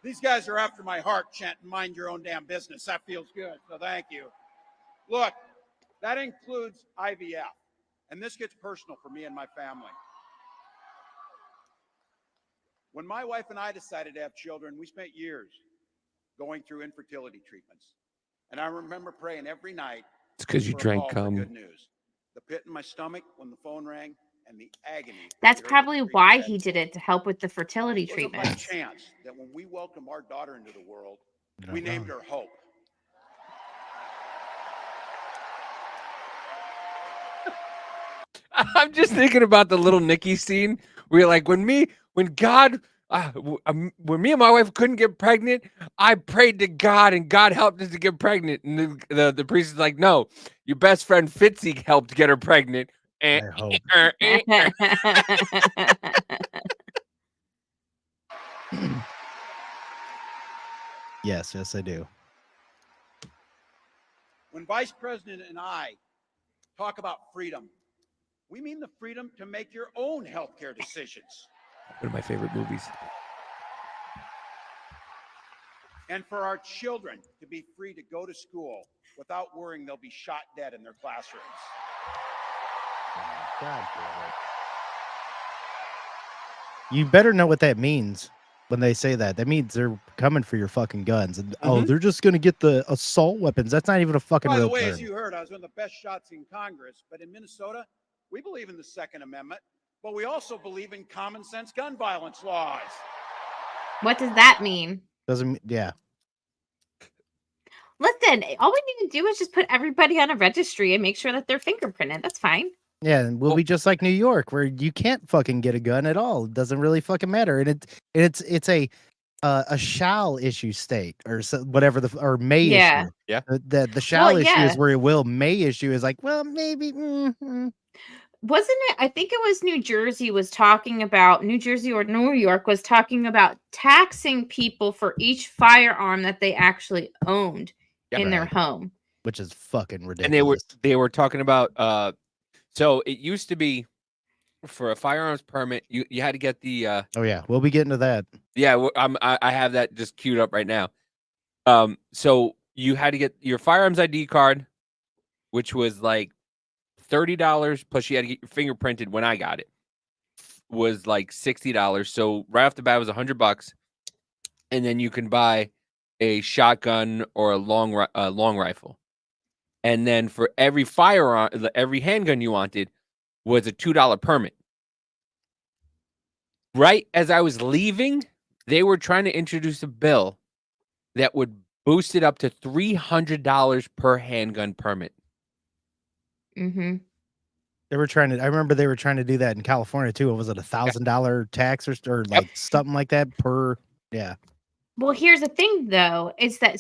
These guys are after my heart, chanting, mind your own damn business. That feels good, so thank you. Look, that includes IVF, and this gets personal for me and my family. When my wife and I decided to have children, we spent years going through infertility treatments. And I remember praying every night, It's because you for a drank call for cum. good news. The pit in my stomach when the phone rang and the agony. That's we heard probably the scream why said, he did it, to help with the fertility it wasn't by treatments. chance that when we welcomed our daughter into the world, No, we no. named her Hope. I'm just thinking about the little Nicky scene where, like, when me and my wife couldn't get pregnant, I prayed to God, and God helped us to get pregnant. And the priest is like, "No, your best friend Fitzy helped get her pregnant." I hope. Yes, I do. When Vice President and I talk about freedom, we mean the freedom to make your own healthcare decisions. One of my favorite movies. And for our children to be free to go to school without worrying they'll be shot dead in their classrooms. God damn it. You better know what that means when they say that. That means they're coming for your fucking guns. And oh, they're just gonna get the assault weapons. That's not even a fucking By the real way, term. as you heard, I was one of the best shots in Congress, but in Minnesota, we believe in the Second Amendment, but we also believe in common sense gun violence laws. What does that mean? Yeah. Listen, all we need to do is just put everybody on a registry and make sure that they're fingerprinted. That's fine. Yeah, and we'll be just like New York, where you can't fucking get a gun at all. It doesn't really fucking matter, and it's a shall issue state or whatever or may Yeah. issue. Yeah. The shall issue yeah. is where it will. May issue is like, well, maybe. Wasn't it? I think it was New Jersey or New York was talking about taxing people for each firearm that they actually owned in their home. Which is fucking ridiculous. And they were talking about so it used to be for a firearms permit, you had to get the oh yeah, we'll be getting to that. Yeah, I have that just queued up right now. So you had to get your firearms ID card, which was like $30, plus you had to get your fingerprinted. When I got it, was like $60. So right off the bat, it was $100, and then you can buy a shotgun or a long rifle, and then for every firearm, every handgun you wanted was a $2 permit. Right as I was leaving, they were trying to introduce a bill that would boost it up to $300 per handgun permit. Mm-hmm. I remember they were trying to do that in California too. Was it $1,000 tax or like something like that per? Yeah. Well, here's the thing, though, is that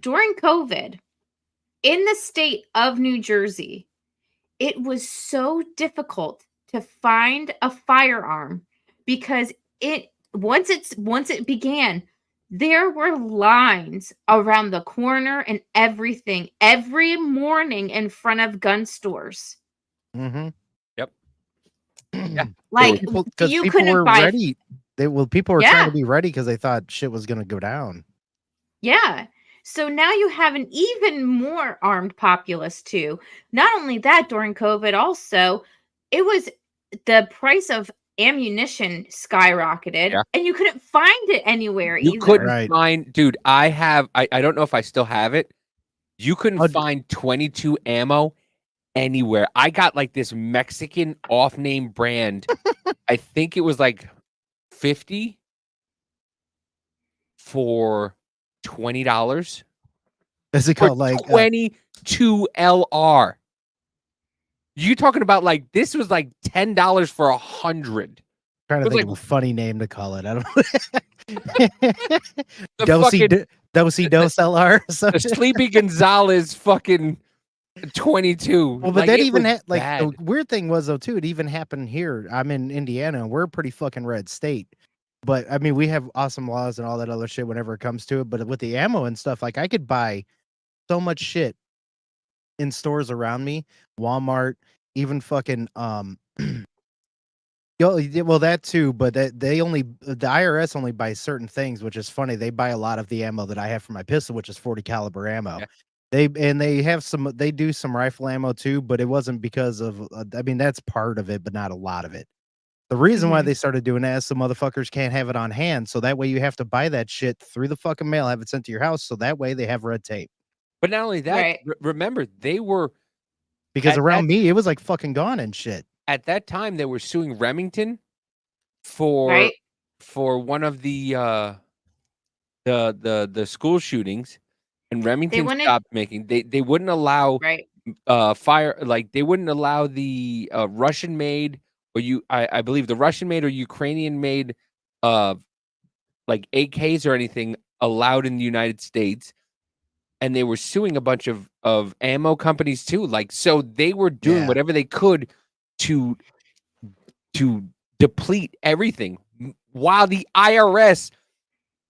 during COVID, in the state of New Jersey, it was so difficult to find a firearm because once it began, there were lines around the corner and everything every morning in front of gun stores. Mm-hmm. Yep. Yeah. Like Because you people couldn't were buy. ready. People were trying to be ready because they thought shit was gonna go down. Yeah. So now you have an even more armed populace too. Not only that, during COVID, also, it was the price of ammunition skyrocketed, and you couldn't find it anywhere You either. couldn't find, dude. I don't know if I still have it. You couldn't find 22 ammo anywhere. I got like this Mexican off-name brand. I think it was like 50 for $20. Is it called like 22 LR? You talking about like this was like $10 for 100. Trying to It was think of a funny name to call it. I don't The Dosey Dos LR. The Sleepy Gonzalez fucking 22. Well, but Like, that it even was the bad. weird thing was though too. It even happened here. I'm in Indiana, and we're a pretty fucking red state. But I mean, we have awesome laws and all that other shit whenever it comes to it. But with the ammo and stuff, like I could buy so much shit in stores around me, Walmart, even fucking well that too. But the IRS only buys certain things, which is funny. They buy a lot of the ammo that I have for my pistol, which is 40 caliber ammo. Yeah. They do some rifle ammo too, but it wasn't because of. I mean, that's part of it, but not a lot of it. The reason why they started doing that is some motherfuckers can't have it on hand. So that way you have to buy that shit through the fucking mail, have it sent to your house. So that way they have red tape. But not only that, Right. remember they were Because at around that, me, it was like fucking gone and shit. at that time they were suing Remington for Right. one of the school shootings, and They Remington wanted stopped making. They wouldn't allow right. fire, like they wouldn't allow the Russian made, or I believe the Russian made or Ukrainian made like AKs or anything allowed in the United States. And they were suing a bunch of ammo companies too. Like, so they were doing Yeah. whatever they could to deplete everything, while the IRS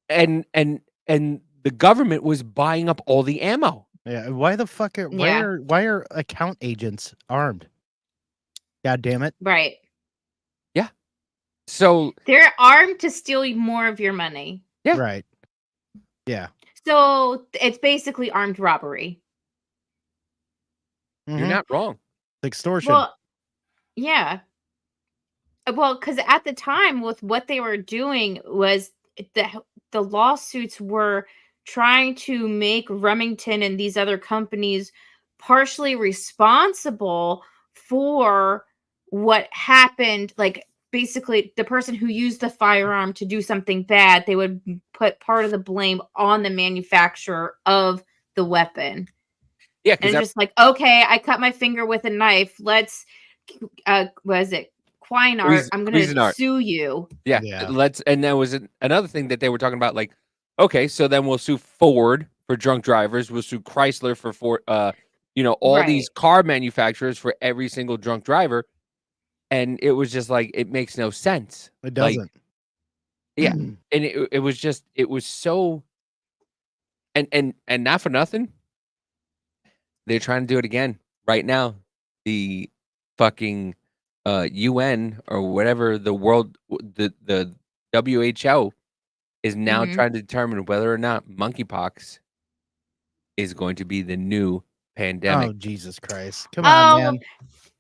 and the government was buying up all the ammo. Yeah. Why the fuck are Yeah. why are account agents armed? God damn it. Right. Yeah. So They're armed to steal more of your money. yeah. Right. Yeah. So it's basically armed robbery. You're Mhm. not wrong. Extortion. Well, yeah. Well, because at the time, with what they were doing was the lawsuits were trying to make Remington and these other companies partially responsible for what happened. Like, basically, the person who used the firearm to do something bad, they would put part of the blame on the manufacturer of the weapon. Yeah, And because it's just like, okay, I cut my finger with a knife. Let's, what is it? Cuisinart, I'm going to Cuisinart. sue you. Yeah, Yeah. and there was another thing that they were talking about, like, okay, so then we'll sue Ford for drunk drivers, we'll sue Chrysler for all these Right. car manufacturers for every single drunk driver, and it was just like, it makes no sense. It Like, doesn't. yeah, and it was just, it was so, and not for nothing, they're trying to do it again right now. The fucking UN or whatever, the WHO is now Mhm. trying to determine whether or not monkeypox is going to be the new pandemic. Oh, Jesus Christ. Come on, Oh, man.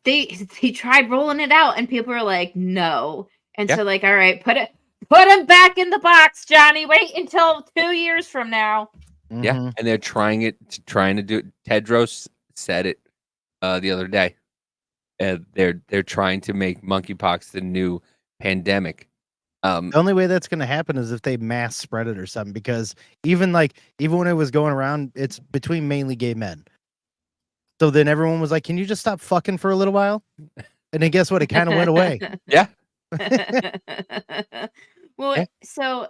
they tried rolling it out, and people are like, no. And Yeah. so, like, all right, put him back in the box, Johnny. Wait until 2 years from now. Yeah, Mhm. and they're trying to do it. Tedros said it the other day. They're trying to make monkeypox the new pandemic. The only way that's going to happen is if they mass spread it or something, because even when it was going around, it's between mainly gay men. So then everyone was like, "Can you just stop fucking for a little while?" And then guess what? It kind of went away. Yeah. Well, Yeah. so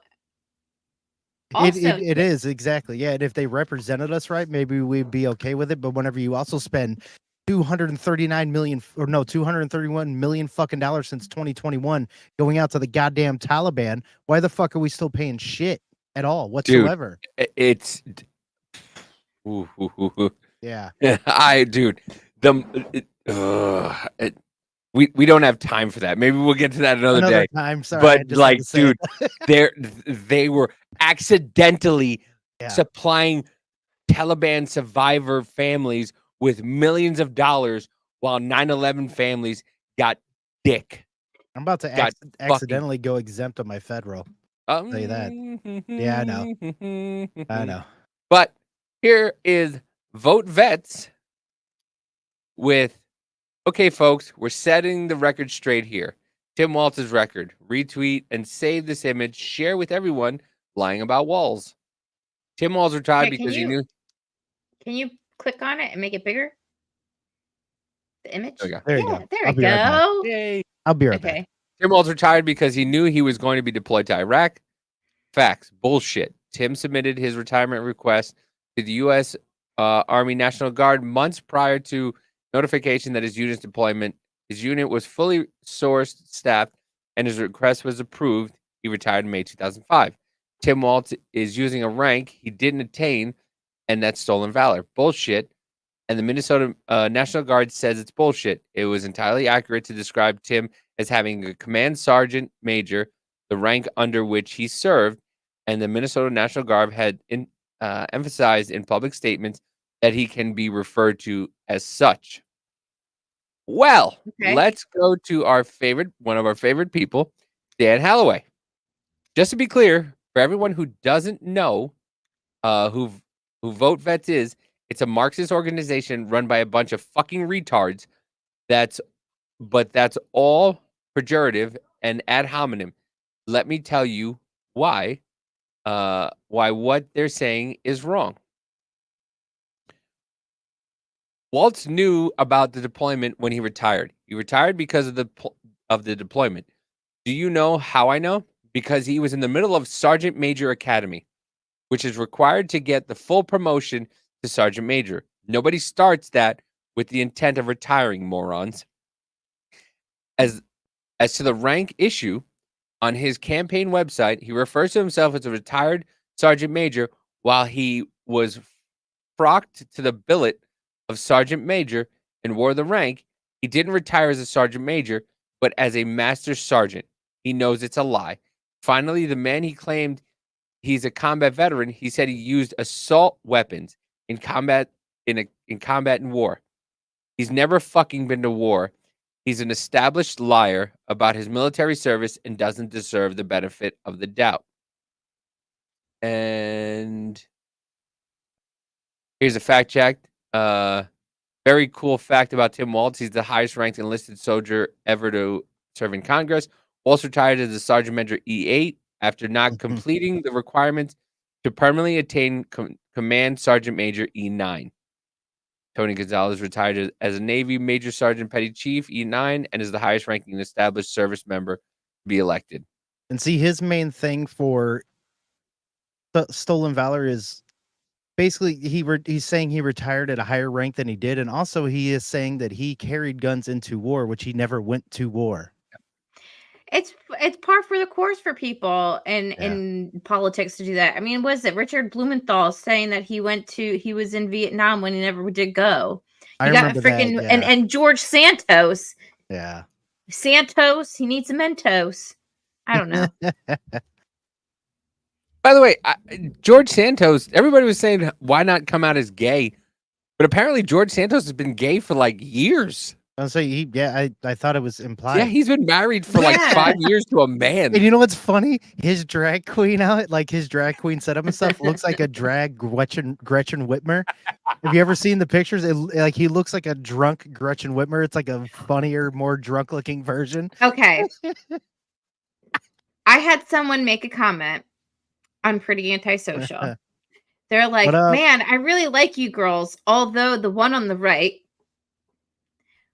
It also, is exactly, yeah. And if they represented us right, maybe we'd be okay with it. But whenever you also spend 239 million or no 231 million fucking dollars since 2021 going out to the goddamn Taliban, why the fuck are we still paying shit at all whatsoever? It's Yeah. dude, we don't have time for that. Maybe we'll get to that another day. Time. Sorry, I But just had to say dude, it. they were accidentally Yeah. supplying Taliban survivor families with millions of dollars, while 9/11 families got dick. I'm about to Got accidentally go exempt on my federal. Tell you that. Yeah, I know. I know. But here is Vote Vets with, okay, folks, we're setting the record straight here. Tim Walz's record. Retweet and save this image. Share with everyone lying about Walz. Tim Walz retired Hey, because he knew. Can you click on it and make it bigger? The image? There we go. There you Yeah, go. there I'll we be right back. go. Yay. I'll be right back. Okay. Tim Walz retired because he knew he was going to be deployed to Iraq. Facts. Bullshit. Tim submitted his retirement request to the U.S. Army National Guard months prior to notification that his unit's deployment. His unit was fully sourced, staffed, and his request was approved. He retired in May 2005. Tim Walz is using a rank he didn't attain, and that's stolen valor. Bullshit. And the Minnesota National Guard says it's bullshit. It was entirely accurate to describe Tim as having a command sergeant major, the rank under which he served, and the Minnesota National Guard had emphasized in public statements that he can be referred to as such. Well, Okay. let's go to one of our favorite people, Dan Holloway. Just to be clear, for everyone who doesn't know who Vote Vets is, It's a Marxist organization run by a bunch of fucking retards. That's all pejorative and ad hominem. Let me tell you why what they're saying is wrong. Walz knew about the deployment when he retired. He retired because of the deployment. Do you know how I know? Because he was in the middle of Sergeant Major Academy, which is required to get the full promotion to Sergeant Major. Nobody starts that with the intent of retiring, morons. As to the rank issue, on his campaign website, he refers to himself as a retired Sergeant Major while he was frocked to the billet of Sergeant Major and wore the rank. He didn't retire as a Sergeant Major, but as a Master Sergeant. He knows it's a lie. Finally, the man he claimed he's a combat veteran, he said he used assault weapons in combat and war. He's never fucking been to war. He's an established liar about his military service and doesn't deserve the benefit of the doubt. And here's a fact check. Very cool fact about Tim Walz. He's the highest ranked enlisted soldier ever to serve in Congress. Walz retired as a Sergeant Major E8 after not completing the requirements to permanently attain Command Sergeant Major E9. Tony Gonzalez retired as a Navy Major Sergeant Petty Chief E9 and is the highest ranking established service member to be elected. And see, his main thing for Stolen Valor is basically he's saying he retired at a higher rank than he did, and also he is saying that he carried guns into war, which he never went to war. It's par for the course for people in politics to do that. I mean, was it Richard Blumenthal saying that he was in Vietnam when he never did go? You got freaking and George Santos. Yeah. Santos, he needs a Mentos. I don't know. By the way, George Santos, everybody was saying, why not come out as gay? But apparently George Santos has been gay for like years. I'll say I thought it was implied. Yeah, he's been married for like 5 years to a man. And you know what's funny? His drag queen his drag queen setup and stuff looks like a drag Gretchen Whitmer. Have you ever seen the pictures? He looks like a drunk Gretchen Whitmer. It's like a funnier, more drunk looking version. Okay. I had someone make a comment on Pretty Antisocial. They're like, man, I really like you girls, although the one on the right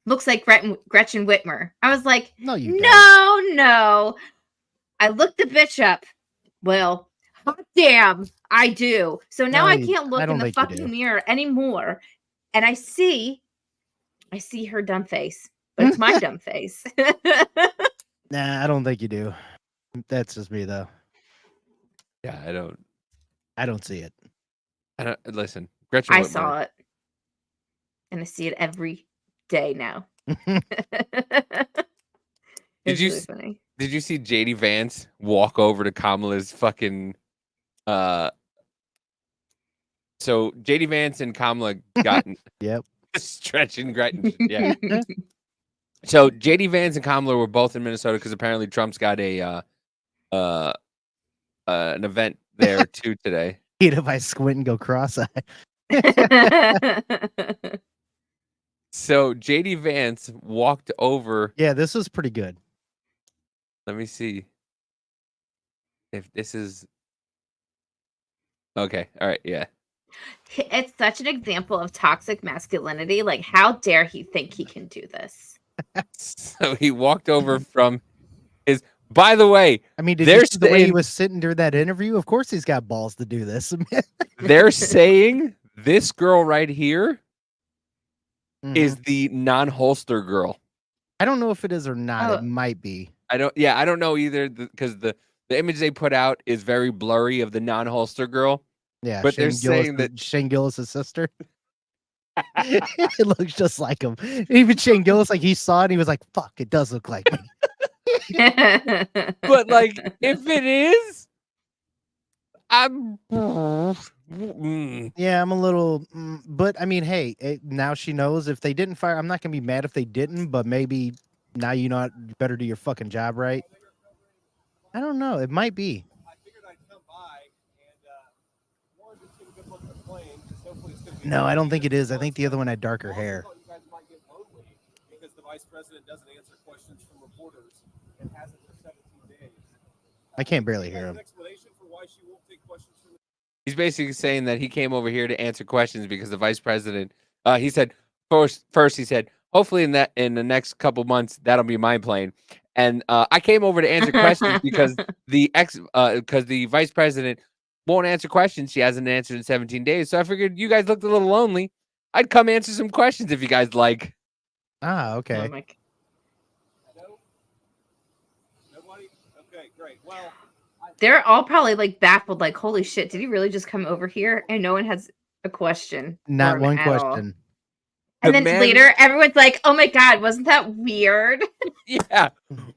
looks like Gretchen Whitmer. I was like, no. I looked the bitch up. Well, hot damn, I do. So now I can't look in the fucking mirror anymore. And I see her dumb face, but it's my dumb face. Nah, I don't think you do. That's just me though. Yeah, I don't see it. I don't listen. Gretchen Whitmer. Saw it. And I see it every day now. Did you see JD Vance walk over to Kamala's fucking so JD Vance and Kamala got stretching Gretchen. Yeah. So JD Vance and Kamala were both in Minnesota because apparently Trump's got an event there too today. If I squint and go cross-eyed. So JD Vance walked over. Yeah, this was pretty good. Let me see if this is okay. All right, yeah. It's such an example of toxic masculinity. Like, how dare he think he can do this? So he walked over from his. By the way, I mean, did you see the way he was sitting during that interview? Of course, he's got balls to do this. They're saying this girl right here is the non-holster girl. I don't know if it is or not. It might be. I don't know either because the image they put out is very blurry of the non-holster girl. Yeah, but they're saying that Shane Gillis' sister. It looks just like him. Even Shane Gillis, like he saw it, and he was like, "Fuck, it does look like me." But like, if it is, I'm. Yeah, I'm a little, but I mean, hey, now she knows if they didn't fire. I'm not gonna be mad if they didn't, but maybe now you know you better do your fucking job right. I don't know. It might be. I figured I'd come by and wanted to take a good look at the plane because hopefully it's going to be No, I don't think it is. I think the other one had darker hair. Because the vice president doesn't answer questions from reporters and hasn't for 17 days. I can't barely hear him. An explanation for why she won't take questions from the He's basically saying that he came over here to answer questions because the vice president. He said first he said, hopefully in the next couple months that'll be my plane. And I came over to answer questions because the vice president won't answer questions. She hasn't answered in 17 days. So I figured you guys looked a little lonely. I'd come answer some questions if you guys like. Ah, okay. Nobody? Okay, great. Well, They're all probably like baffled, like, holy shit, did he really just come over here? And no one has a question. Not for him one at all. question. And The then man- later, everyone's like, oh my God, wasn't that weird? Yeah.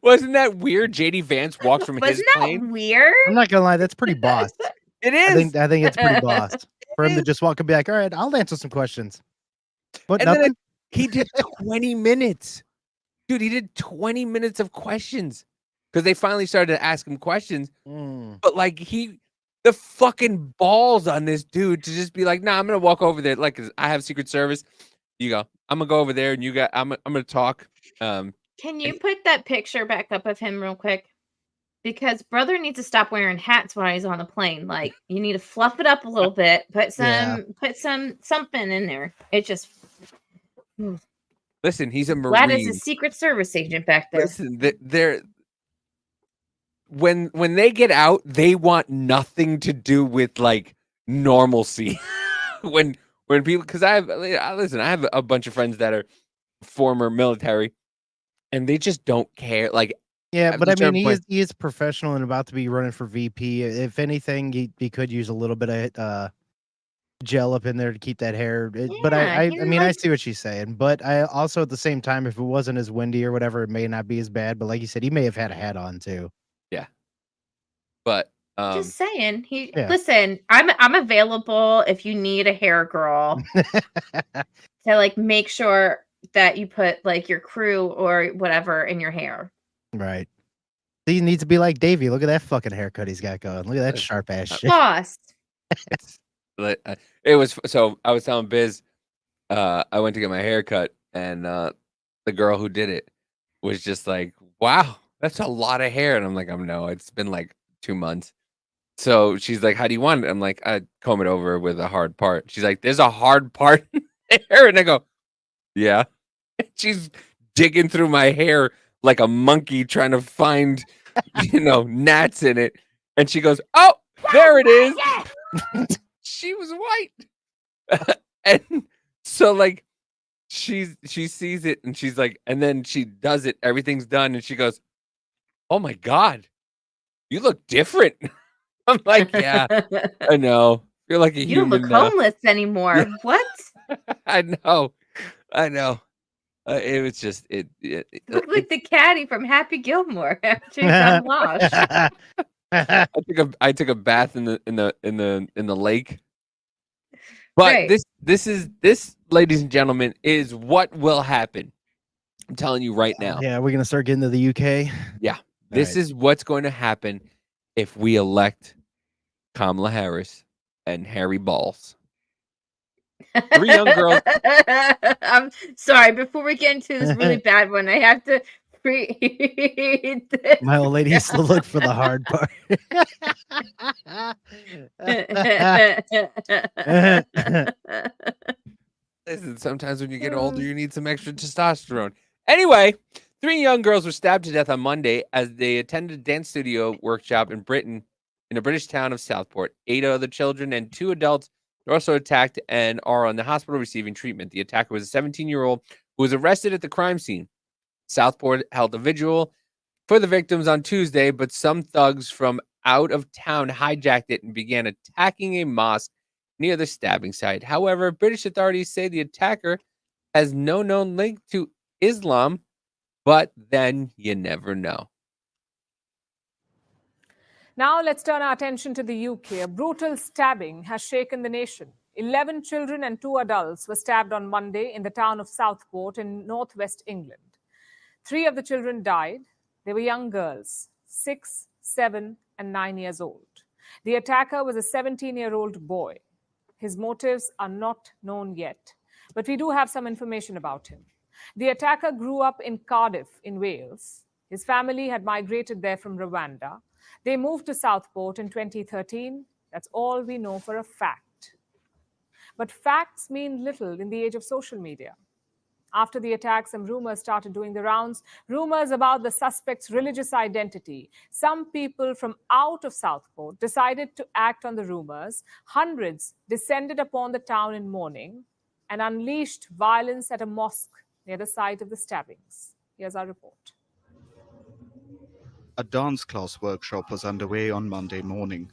Wasn't that weird? JD Vance walks from his Wasn't that plane. weird? I'm not gonna lie, that's pretty boss. It I is. think it's pretty boss for him to just walk and be like, all right, I'll answer some questions. But And nothing. then he did 20 minutes. Dude, he did 20 minutes of questions. Because they finally started to ask him questions. But like the fucking balls on this dude to just be like, nah, I'm gonna walk over there. Like, 'cause I have Secret Service. You go, I'm gonna go over there and I'm gonna talk. Can you put that picture back up of him real quick? Because brother needs to stop wearing hats while he's on the plane. Like, you need to fluff it up a little bit, put something in there. It just Listen, he's a Marine. Glad it's a Secret Service agent back there. Listen, they're when they get out, they want nothing to do with like normalcy. when people, because I have a bunch of friends that are former military, and they just don't care. Like, Yeah, at but a I mean, certain he point- is professional and about to be running for VP. If anything, he could use a little bit of gel up in there to keep that hair. But I he mean, I like- see what she's saying. But I also at the same time, if it wasn't as windy or whatever, it may not be as bad. But like you said, he may have had a hat on too. Yeah, but Just saying. Yeah. Listen, I'm available if you need a hair girl to like make sure that you put like your crew or whatever in your hair. Right. He needs to be like Davey. Look at that fucking haircut he's got going. Look at that sharp ass shit. Boss. It was so I was telling Biz, I went to get my hair cut, and the girl who did it was just like, "Wow, that's a lot of hair," and I'm like, no, it's been like 2 months." So she's like, "How do you want it?" I'm like, "I comb it over with a hard part." She's like, "There's a hard part there," and I go, "Yeah." She's digging through my hair like a monkey trying to find, gnats in it, and she goes, "Oh, there it is." She was white. And so like she sees it and she's like, and then she does it, everything's done, and she goes, "Oh my God, you look different." I'm like, "Yeah, I know. You're like a You don't human look now." homeless anymore. Yeah. What? I know. It was just You look like the caddy from Happy Gilmore after he got washed. I took a bath in the lake. But Right. this, ladies and gentlemen, is what will happen. I'm telling you right now. Yeah, we're gonna start getting to the UK. Yeah. This is what's going to happen if we elect Kamala Harris and Harry Balls. 3 young girls. I'm sorry. Before we get into this really bad one, I have to read this. My old lady used to look for the hard part. Listen, sometimes when you get older, you need some extra testosterone. Anyway, 3 young girls were stabbed to death on Monday as they attended a dance studio workshop in Britain, in the British town of Southport. 8 other children and 2 adults were also attacked and are in the hospital receiving treatment. The attacker was a 17-year-old who was arrested at the crime scene. Southport held a vigil for the victims on Tuesday, but some thugs from out of town hijacked it and began attacking a mosque near the stabbing site. However, British authorities say the attacker has no known link to Islam, but then you never know. Now let's turn our attention to the UK. A brutal stabbing has shaken the nation. 11 children and 2 adults were stabbed on Monday in the town of Southport in northwest England. 3 of the children died. They were young girls, 6, 7, and 9 years old. The attacker was a 17-year-old boy. His motives are not known yet, but we do have some information about him. The attacker grew up in Cardiff in Wales. His family had migrated there from Rwanda. They moved to Southport in 2013. That's all we know for a fact. But facts mean little in the age of social media. After the attack, some rumors started doing the rounds. Rumors about the suspect's religious identity. Some people from out of Southport decided to act on the rumors. Hundreds descended upon the town in mourning and unleashed violence at a mosque near the site of the stabbings. Here's our report. A dance class workshop was underway on Monday morning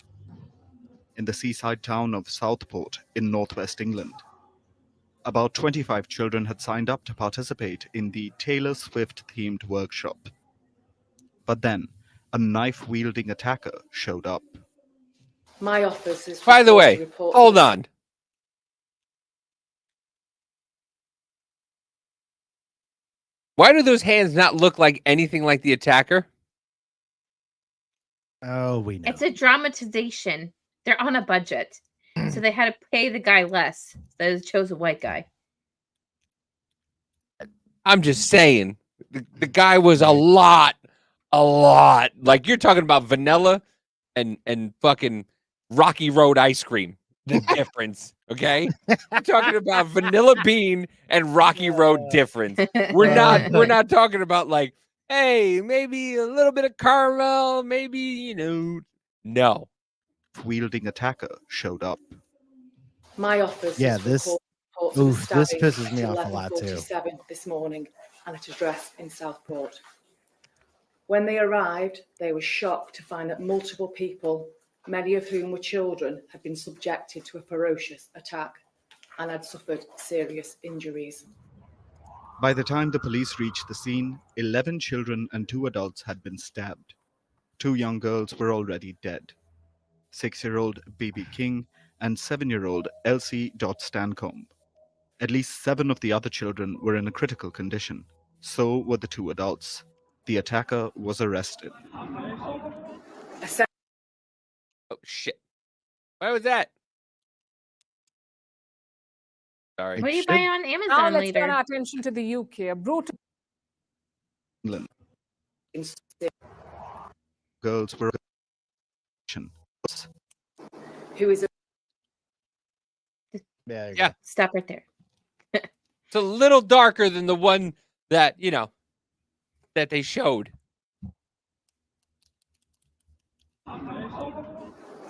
in the seaside town of Southport in northwest England. About 25 children had signed up to participate in the Taylor Swift-themed workshop. But then, a knife-wielding attacker showed up. My office is... By the way, hold on. Why do those hands not look like anything like the attacker? Oh, we know. It's a dramatization. They're on a budget. So they had to pay the guy less. So they chose a white guy. I'm just saying. The guy was a lot. Like, you're talking about vanilla and fucking Rocky Road ice cream. The difference, okay? We're talking about vanilla bean and Rocky Road difference. We're not talking about like, hey, maybe a little bit of caramel, maybe, no. Wielding attacker showed up. My office Yeah, has this reports of a this stabbing pisses at me off a lot too. 11:47 this morning and at a address in Southport. When they arrived, they were shocked to find that multiple people, many of whom were children, had been subjected to a ferocious attack and had suffered serious injuries. By the time the police reached the scene, 11 children and 2 adults had been stabbed. 2 young girls were already dead. 6-year-old B.B. King and 7-year-old Elsie Stancombe. At least 7 of the other children were in a critical condition. So were the 2 adults. The attacker was arrested. Oh, shit. What was that? Sorry. What do you buy on Now Amazon let's turn later? our attention to the UK. A brutal... England. Girls were... Who is a... Yeah. Stop right there. It's a little darker than the one that, that they showed. A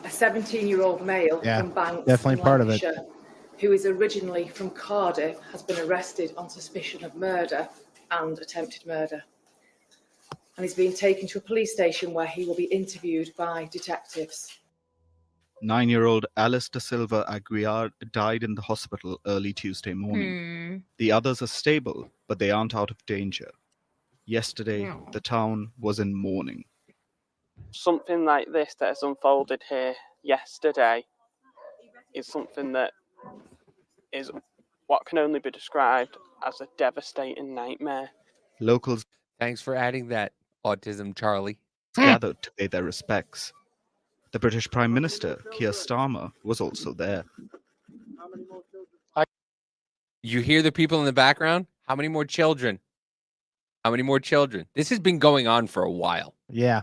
17-year-old male Yeah, from Banks, definitely in part of it. Lancashire, who is originally from Cardiff, has been arrested on suspicion of murder and attempted murder. And he's been taken to a police station where he will be interviewed by detectives. 9-year-old Alice Da Silva Aguiar died in the hospital early Tuesday morning. The others are stable, but they aren't out of danger. Yesterday, the town was in mourning. Something like this that has unfolded here yesterday is something that is what can only be described as a devastating nightmare. Locals Thanks for adding that, Autism Charlie. gathered to pay their respects. The British Prime Minister, Keir Starmer, was also there. You hear the people in the background? How many more children? How many more children? This has been going on for a while. Yeah.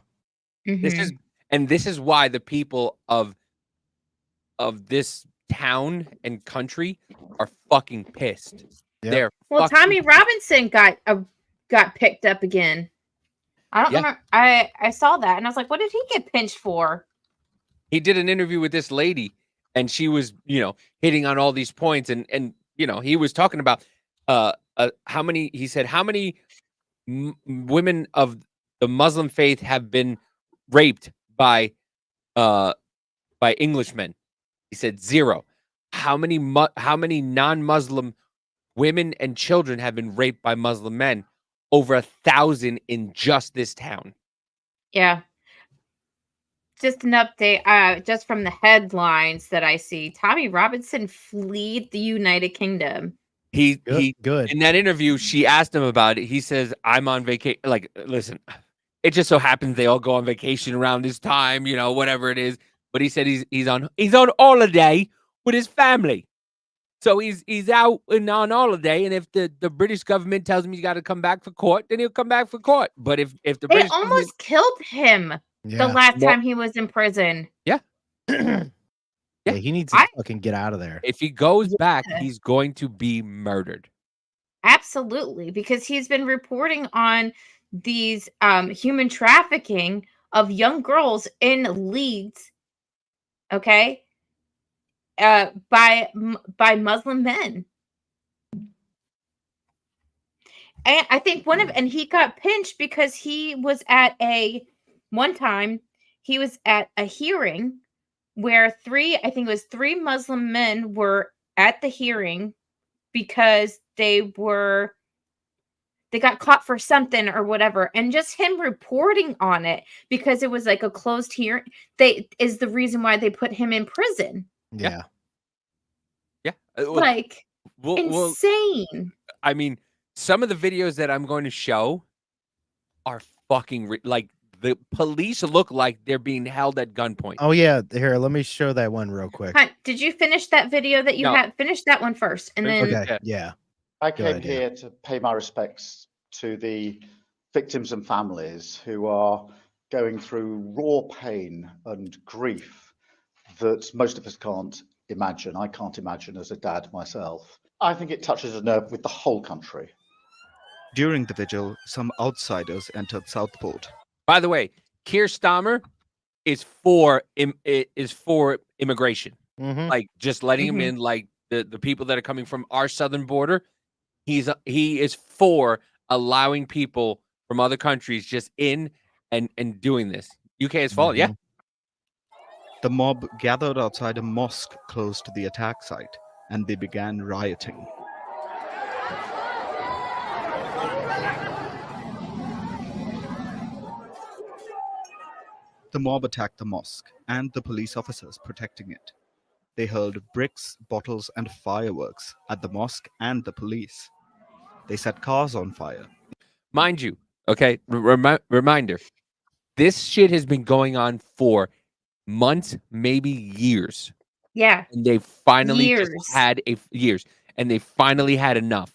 This is why the people of this town and country are fucking pissed. Yep. They're Well, fucking Tommy Robinson got picked up again. I don't remember. I saw that and I was like, what did he get pinched for? He did an interview with this lady and she was, hitting on all these points and he was talking about how many women of the Muslim faith have been raped by Englishmen. He said 0. How many non-Muslim women and children have been raped by Muslim men? Over 1,000 in just this town. Yeah. Just an update, just from the headlines that I see, Tommy Robinson fled the United Kingdom. He good. In that interview, she asked him about it. He says, I'm on vacation. Like, listen, it just so happens they all go on vacation around this time, whatever it is. But he said he's on holiday with his family. So he's out and on holiday, and if the British government tells him he's got to come back for court, then he'll come back for court. But if the They British almost government, killed him the last time he was in prison. yeah, Yeah, he needs to fucking get out of there. if he goes back, he's going to be murdered. Absolutely, because he's been reporting on these human trafficking of young girls in Leeds, okay, by Muslim men. And I think and he got pinched because he was at one time he was at a hearing where I think it was three Muslim men were at the hearing because they got caught for something or whatever, and just him reporting on it because it was like a closed hearing is the reason why they put him in prison. Yeah. Like insane. I mean, some of the videos that I'm going to show are fucking like the police look like they're being held at gunpoint. Oh yeah, here, let me show that one real quick. Hunt, did you finish that video that you No. had? Finish that one first, and then Okay, yeah. I Go came ahead, yeah. here to pay my respects to the victims and families who are going through raw pain and grief that most of us can't imagine. I can't imagine as a dad myself. I think it touches a nerve with the whole country. During the vigil, some outsiders entered Southport. By the way, Keir Starmer is for immigration, like just letting him in, like the people that are coming from our southern border. He is for allowing people from other countries just in and doing this. UK is fallen, yeah. The mob gathered outside a mosque close to the attack site, and they began rioting. The mob attacked the mosque and the police officers protecting it. They hurled bricks, bottles, and fireworks at the mosque and the police. They set cars on fire. Mind you, okay, reminder, this shit has been going on for months, maybe years. Yeah. And they finally Years. years. And they finally had enough.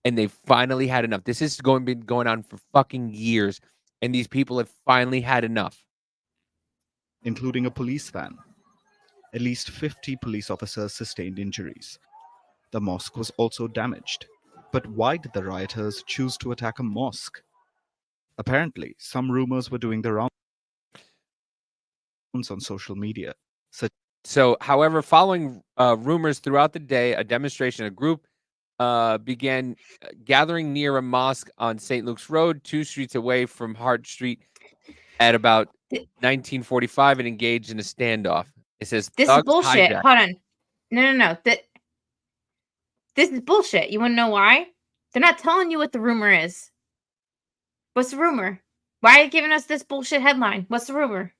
This has been going on for fucking years. And these people have finally had enough. Including a police van. At least 50 police officers sustained injuries. The mosque was also damaged. But why did the rioters choose to attack a mosque? Apparently, some rumors were doing the rounds on social media. However, following rumors throughout the day, a group began gathering near a mosque on St. Luke's Road, 2 streets away from Hart Street, at about 1945, and engaged in a standoff. It says this is bullshit. Hold on. No. This is bullshit. You want to know why? They're not telling you what the rumor is. What's the rumor? Why are you giving us this bullshit headline? What's the rumor?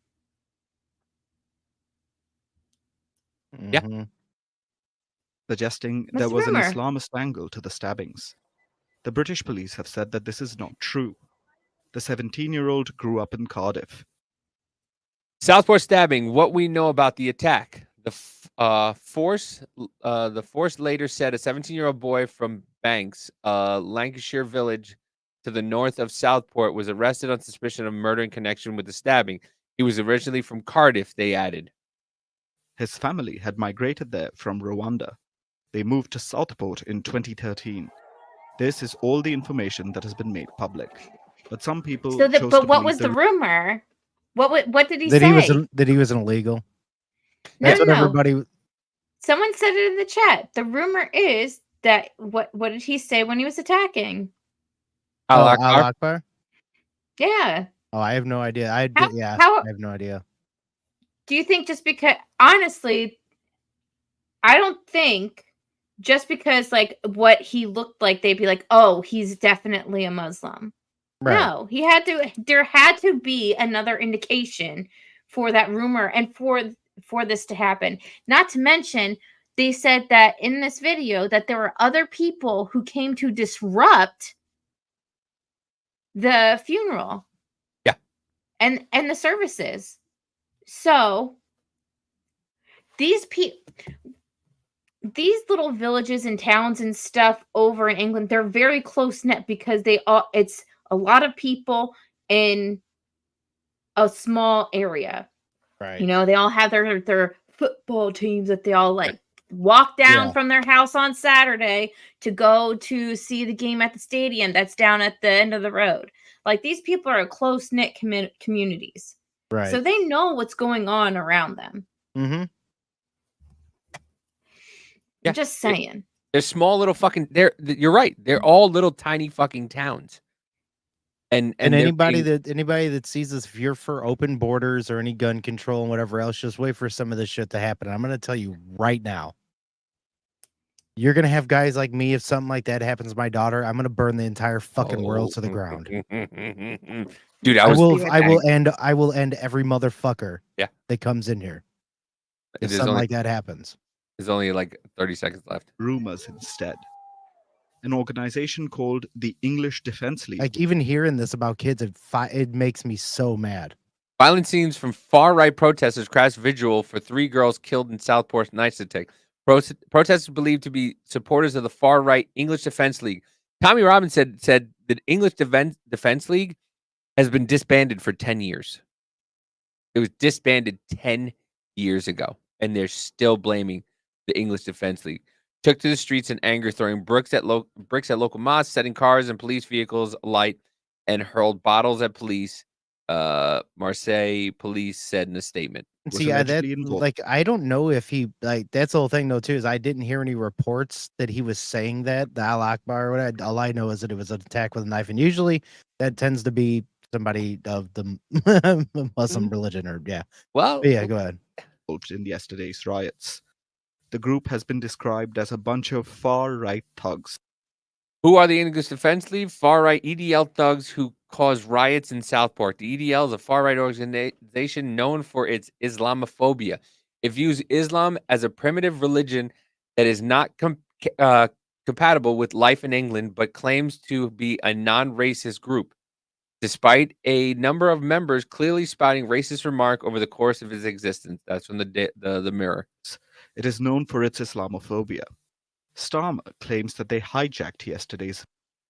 Yeah. Suggesting What's there the was rumor? an Islamist angle to the stabbings. The British police have said that this is not true. The 17-year-old grew up in Cardiff. Southport stabbing. What we know about the attack. The force later said a 17-year-old boy from Banks, Lancashire village to the north of Southport, was arrested on suspicion of murder in connection with the stabbing. He was originally from Cardiff, they added. His family had migrated there from Rwanda. They moved to Southport in 2013. This is all the information that has been made public. But some people But what was the rumor? What did he say? That he was an illegal. No, That's what no. everybody. Someone said it in the chat. The rumor is that what did he say when he was attacking? Al Akbar? Yeah. Oh, I have no idea. I how- have no idea. Do you think just because honestly, I don't think just because like what he looked like, they'd be like, oh, he's definitely a Muslim. Right. No, there had to be another indication for that rumor and for this to happen. Not to mention, they said that in this video that there were other people who came to disrupt the funeral. Yeah. And the services. So these people, these little villages and towns and stuff over in England, they're very close knit because it's a lot of people in a small area. Right. You know, they all have their football teams that they all like walk down from their house on Saturday to go to see the game at the stadium that's down at the end of the road. Like, these people are close knit communities. Right. So they know what's going on around them. Mm-hmm. I'm just saying. They're small little fucking. You're right. They're all little tiny fucking towns. And anybody that sees this, if you're for open borders or any gun control and whatever else, just wait for some of this shit to happen. I'm going to tell you right now, you're going to have guys like me. If something like that happens to my daughter, I'm going to burn the entire fucking world to the ground. Dude, I will end every motherfucker that comes in here. If something like that happens. There's only like 30 seconds left. Rumors instead. An organization called the English Defense League. Like, even hearing this about kids, it makes me so mad. Violent scenes from far-right protesters crash vigil for 3 girls killed in Southport night attack. Protesters believed to be supporters of the far-right English Defense League. Tommy Robbins said the English Defense League has been disbanded for 10 years. It was disbanded 10 years ago, and they're still blaming the English Defense League. Took to the streets in anger, throwing bricks at local mosques, setting cars and police vehicles alight, and hurled bottles at police. Marseille police said in a statement. See, I don't know if he that's the whole thing though too, is I didn't hear any reports that he was saying that the Al Akbar or whatever. All I know is that it was an attack with a knife, and usually that tends to be somebody of the Muslim religion, or Well, but go ahead. In yesterday's riots, the group has been described as a bunch of far-right thugs. Who are the English Defense League? Far-right EDL thugs who caused riots in Southport. The EDL is a far-right organization known for its Islamophobia. It views Islam as a primitive religion that is not compatible with life in England, but claims to be a non-racist group, despite a number of members clearly spouting racist remark over the course of its existence. That's from the Mirror. It is known for its Islamophobia. Starmer claims that they hijacked yesterday's.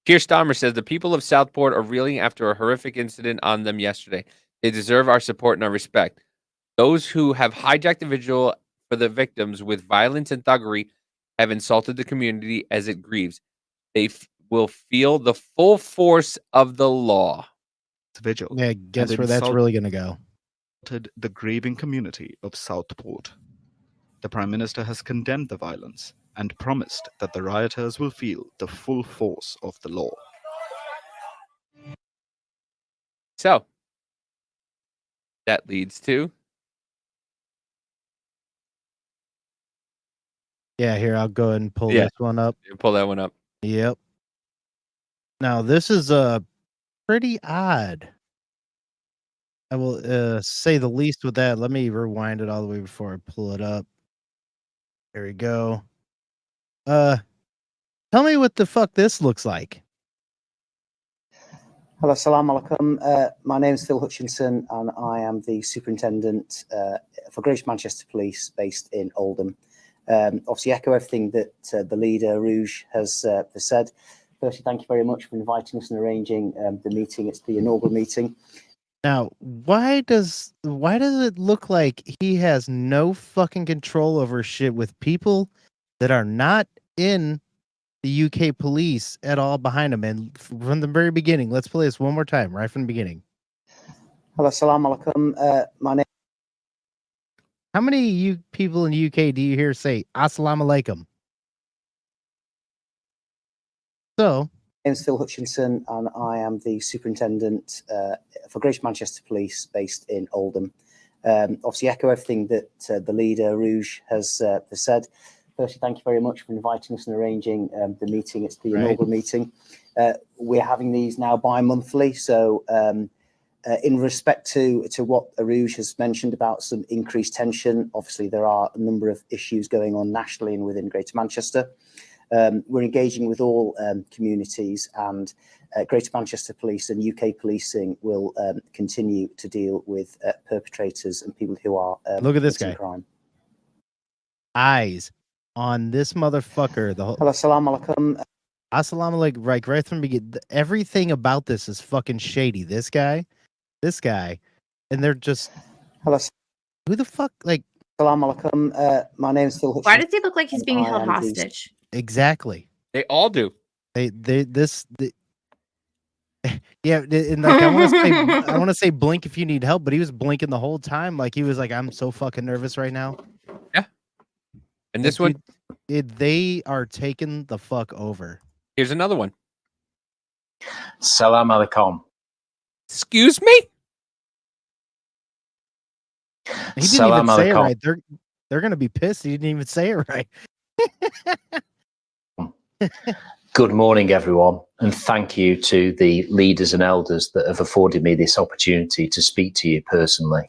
Keir Starmer says the people of Southport are reeling after a horrific incident on them yesterday. They deserve our support and our respect. Those who have hijacked the vigil for the victims with violence and thuggery have insulted the community as it grieves. They will feel the full force of the law. Vigil. Yeah, guess where that's really going to go. The grieving community of Southport. The Prime Minister has condemned the violence and promised that the rioters will feel the full force of the law. So, that leads to... Yeah, here, I'll go ahead and pull this one up. Pull that one up. Yep. Now, this is pretty odd. I will say the least with that. Let me rewind it all the way before I pull it up. There we go. Tell me what the fuck this looks like. Hello, salam alaikum. My name is Phil Hutchinson, and I am the superintendent for Greater Manchester Police, based in Oldham. Obviously, echo everything that the leader Rouge has said. Firstly, thank you very much for inviting us and arranging the meeting. It's the inaugural meeting. Now, why does it look like he has no fucking control over shit with people that are not in the UK police at all behind him? And from the very beginning, let's play this one more time, right from the beginning. Hello, salam alaikum. My name. How many you people in the UK do you hear say assalamu alaikum? So, My name is Phil Hutchinson, and I am the superintendent for Greater Manchester Police, based in Oldham. Obviously, echo everything that the leader Rouge has said. Firstly, thank you very much for inviting us and arranging the meeting. It's the inaugural meeting. We're having these now bi-monthly, so in respect to what Rouge has mentioned about some increased tension, obviously there are a number of issues going on nationally and within Greater Manchester. We're engaging with all communities, and Greater Manchester Police and UK policing will continue to deal with perpetrators and people who are look at this guy. crime. Eyes on this motherfucker. The whole Hello, assalamu alaikum. assalamu alaikum. Right from the beginning. Everything about this is fucking shady. This guy, and they're just Hello, who the fuck? Like, assalamu alaikum. My name is Phil Hutchins. Why does he look like he's being I held am the- hostage? exactly. They all do. Yeah, and like I want to say blink if you need help, but he was blinking the whole time. Like he was like, I'm so fucking nervous right now. Yeah. And this Like, one, dude, they are taking the fuck over. here's another one. Salam alaikum. Excuse me? He didn't Salam even say it alaikum. right. They're gonna be pissed. He didn't even say it right. Good morning, everyone, and thank you to the leaders and elders that have afforded me this opportunity to speak to you personally.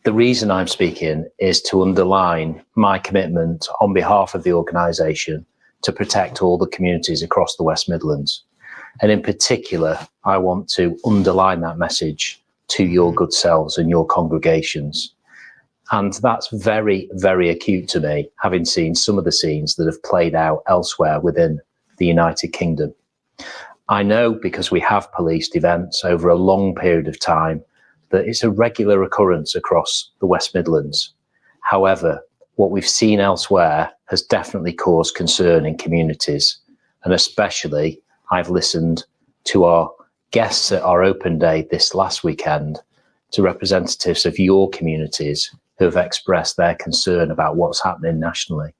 The reason I'm speaking is to underline my commitment on behalf of the organisation to protect all the communities across the West Midlands. And in particular, I want to underline that message to your good selves and your congregations. And that's very, very acute to me, having seen some of the scenes that have played out elsewhere within the United Kingdom. I know, because we have policed events over a long period of time, that it's a regular occurrence across the West Midlands. However, what we've seen elsewhere has definitely caused concern in communities. And especially, I've listened to our guests at our open day this last weekend, to representatives of your communities who have expressed their concern about what's happening nationally.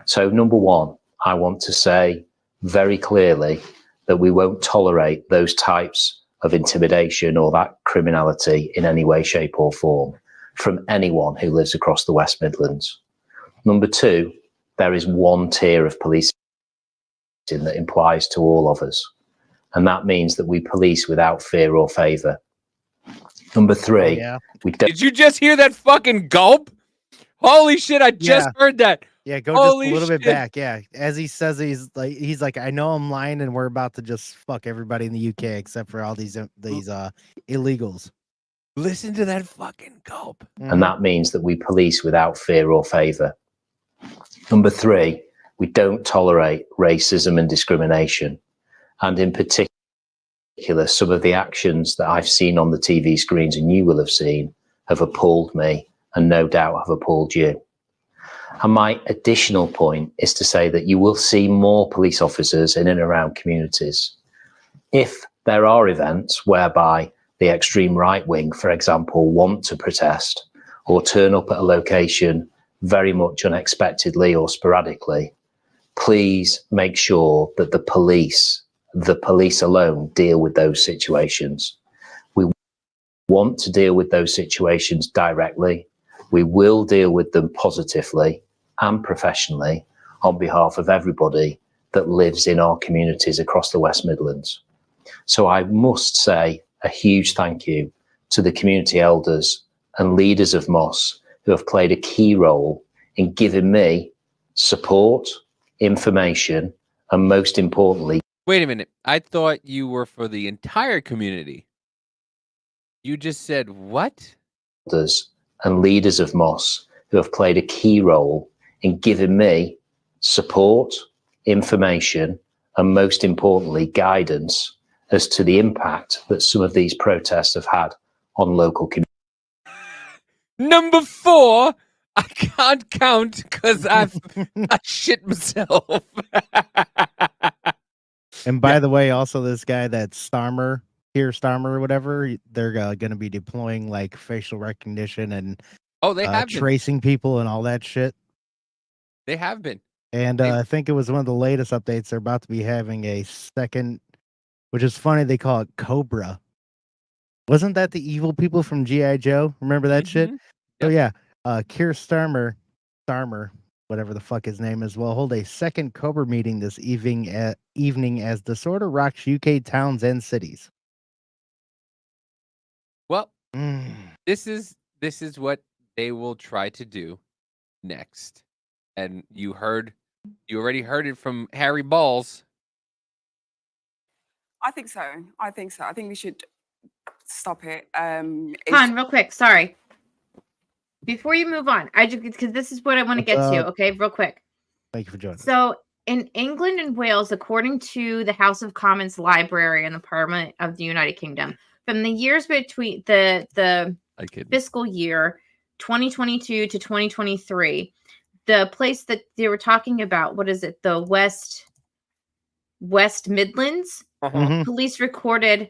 So, number one, I want to say very clearly that we won't tolerate those types of intimidation or that criminality in any way, shape or form from anyone who lives across the West Midlands. Number two, there is one tier of policing that implies to all of us, and that means that we police without fear or favour. Number three, we don't. Did you just hear that fucking gulp? Holy shit, I just heard that. Yeah, go Holy just a little bit shit. back. Yeah, as he says, he's like, I know I'm lying, and we're about to just fuck everybody in the UK except for all these illegals. Listen to that fucking gulp. And that means that we police without fear or favour. Number three, we don't tolerate racism and discrimination. And in particular, some of the actions that I've seen on the TV screens and you will have seen have appalled me, and no doubt have appalled you. And my additional point is to say that you will see more police officers in and around communities. If there are events whereby the extreme right wing, for example, want to protest or turn up at a location very much unexpectedly or sporadically, please make sure that the police alone deal with those situations. We want to deal with those situations directly. We will deal with them positively and professionally on behalf of everybody that lives in our communities across the West Midlands. So I must say a huge thank you to the community elders and leaders of Moss who have played a key role in giving me support, information, and most importantly... Wait a minute. I thought you were for the entire community. You just said what? And leaders of Moss who have played a key role in giving me support, information, and most importantly, guidance as to the impact that some of these protests have had on local communities. Number 4, I can't count because I shit myself. And by the way, also this guy that's Keir Starmer or whatever, they're going to be deploying like facial recognition and they have been. tracing people and all that shit. They have been. And I think it was one of the latest updates. They're about to be having a second, which is funny. They call it Cobra. Wasn't that the evil people from G.I. Joe? Remember that shit? So yeah, Keir Starmer, whatever the fuck his name is, will hold a second Cobra meeting this evening as disorder rocks UK towns and cities. Well, this is what they will try to do next. And you already heard it from Harry Balls. I think so. I think we should stop it. Han, real quick, sorry. Before you move on, because this is what I want to get to, okay? Real quick. Thank you for joining us. So in England and Wales, according to the House of Commons Library and the Parliament of the United Kingdom, from the years between the fiscal year 2022 to 2023, the place that they were talking about, what is it? The West Midlands police recorded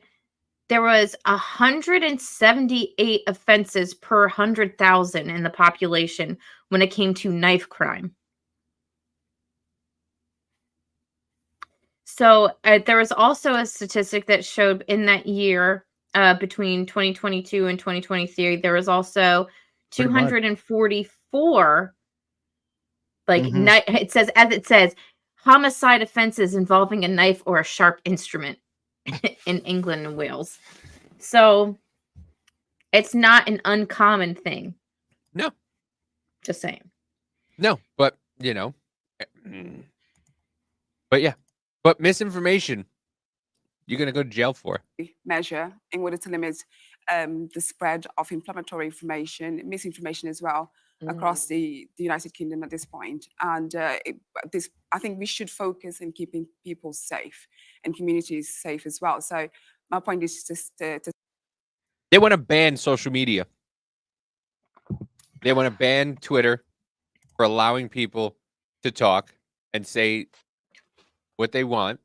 there was 178 offenses per 100,000 in the population when it came to knife crime. So there was also a statistic that showed in that year between 2022 and 2023, there was also 244 it says homicide offenses involving a knife or a sharp instrument in England and Wales. So it's not an uncommon thing. No. Just saying. No, but but yeah. But misinformation, you're going to go to jail for. Measure in order to limit the spread of inflammatory information, misinformation as well, across the United Kingdom at this point. And I think we should focus on keeping people safe and communities safe as well. So my point is just to They want to ban social media. They want to ban Twitter for allowing people to talk and say what they want.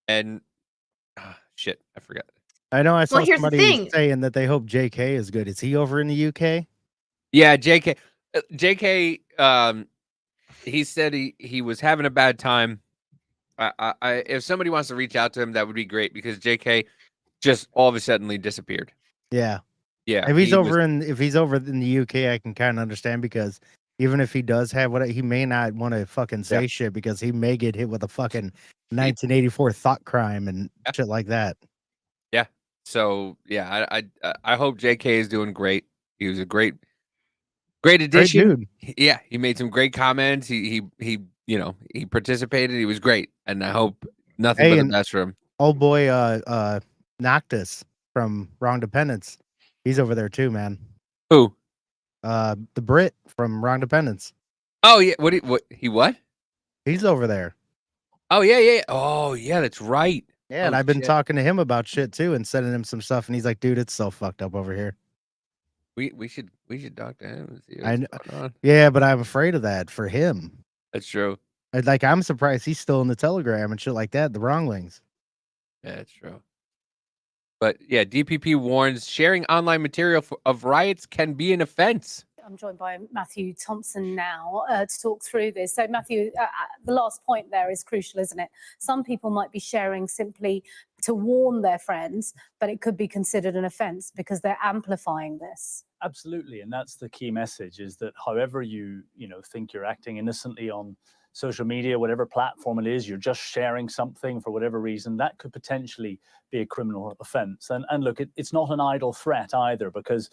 And shit, I forgot. I know I saw here's the somebody thing. saying that they hope JK is good. Is he over in the UK? Yeah, JK. He said he was having a bad time. If somebody wants to reach out to him, that would be great because JK just all of a sudden disappeared. Yeah. Yeah. If he's over in the UK, I can kind of understand because even if he does have he may not want to fucking say shit because he may get hit with a fucking 1984 thought crime and shit like that. Yeah. So yeah, I hope JK is doing great. He was a great addition. Great dude. Yeah, he made some great comments. He participated. He was great, and I hope nothing but the best for him. Old boy Noctis from Wrong Dependence. He's over there too, man. Who? The Brit from Wrong Dependence. Oh yeah, what? He's over there. Oh yeah. Oh yeah, that's right. Yeah, and I've been talking to him about shit too and sending him some stuff, and he's like, "Dude, it's so fucked up over here." We should talk to him and see I what's know. going on. Yeah, but I'm afraid of that for him. That's true. I'm surprised he's still in the Telegram and shit like that. The wronglings. Yeah, that's true. But yeah, DPP warns sharing online material of riots can be an offense. I'm joined by Matthew Thompson now to talk through this. So Matthew, the last point there is crucial, isn't it? Some people might be sharing simply to warn their friends, but it could be considered an offense because they're amplifying this. Absolutely, and that's the key message, is that however you think you're acting innocently on social media, whatever platform it is, you're just sharing something for whatever reason, that could potentially be a criminal offence. And look, it's not an idle threat either, because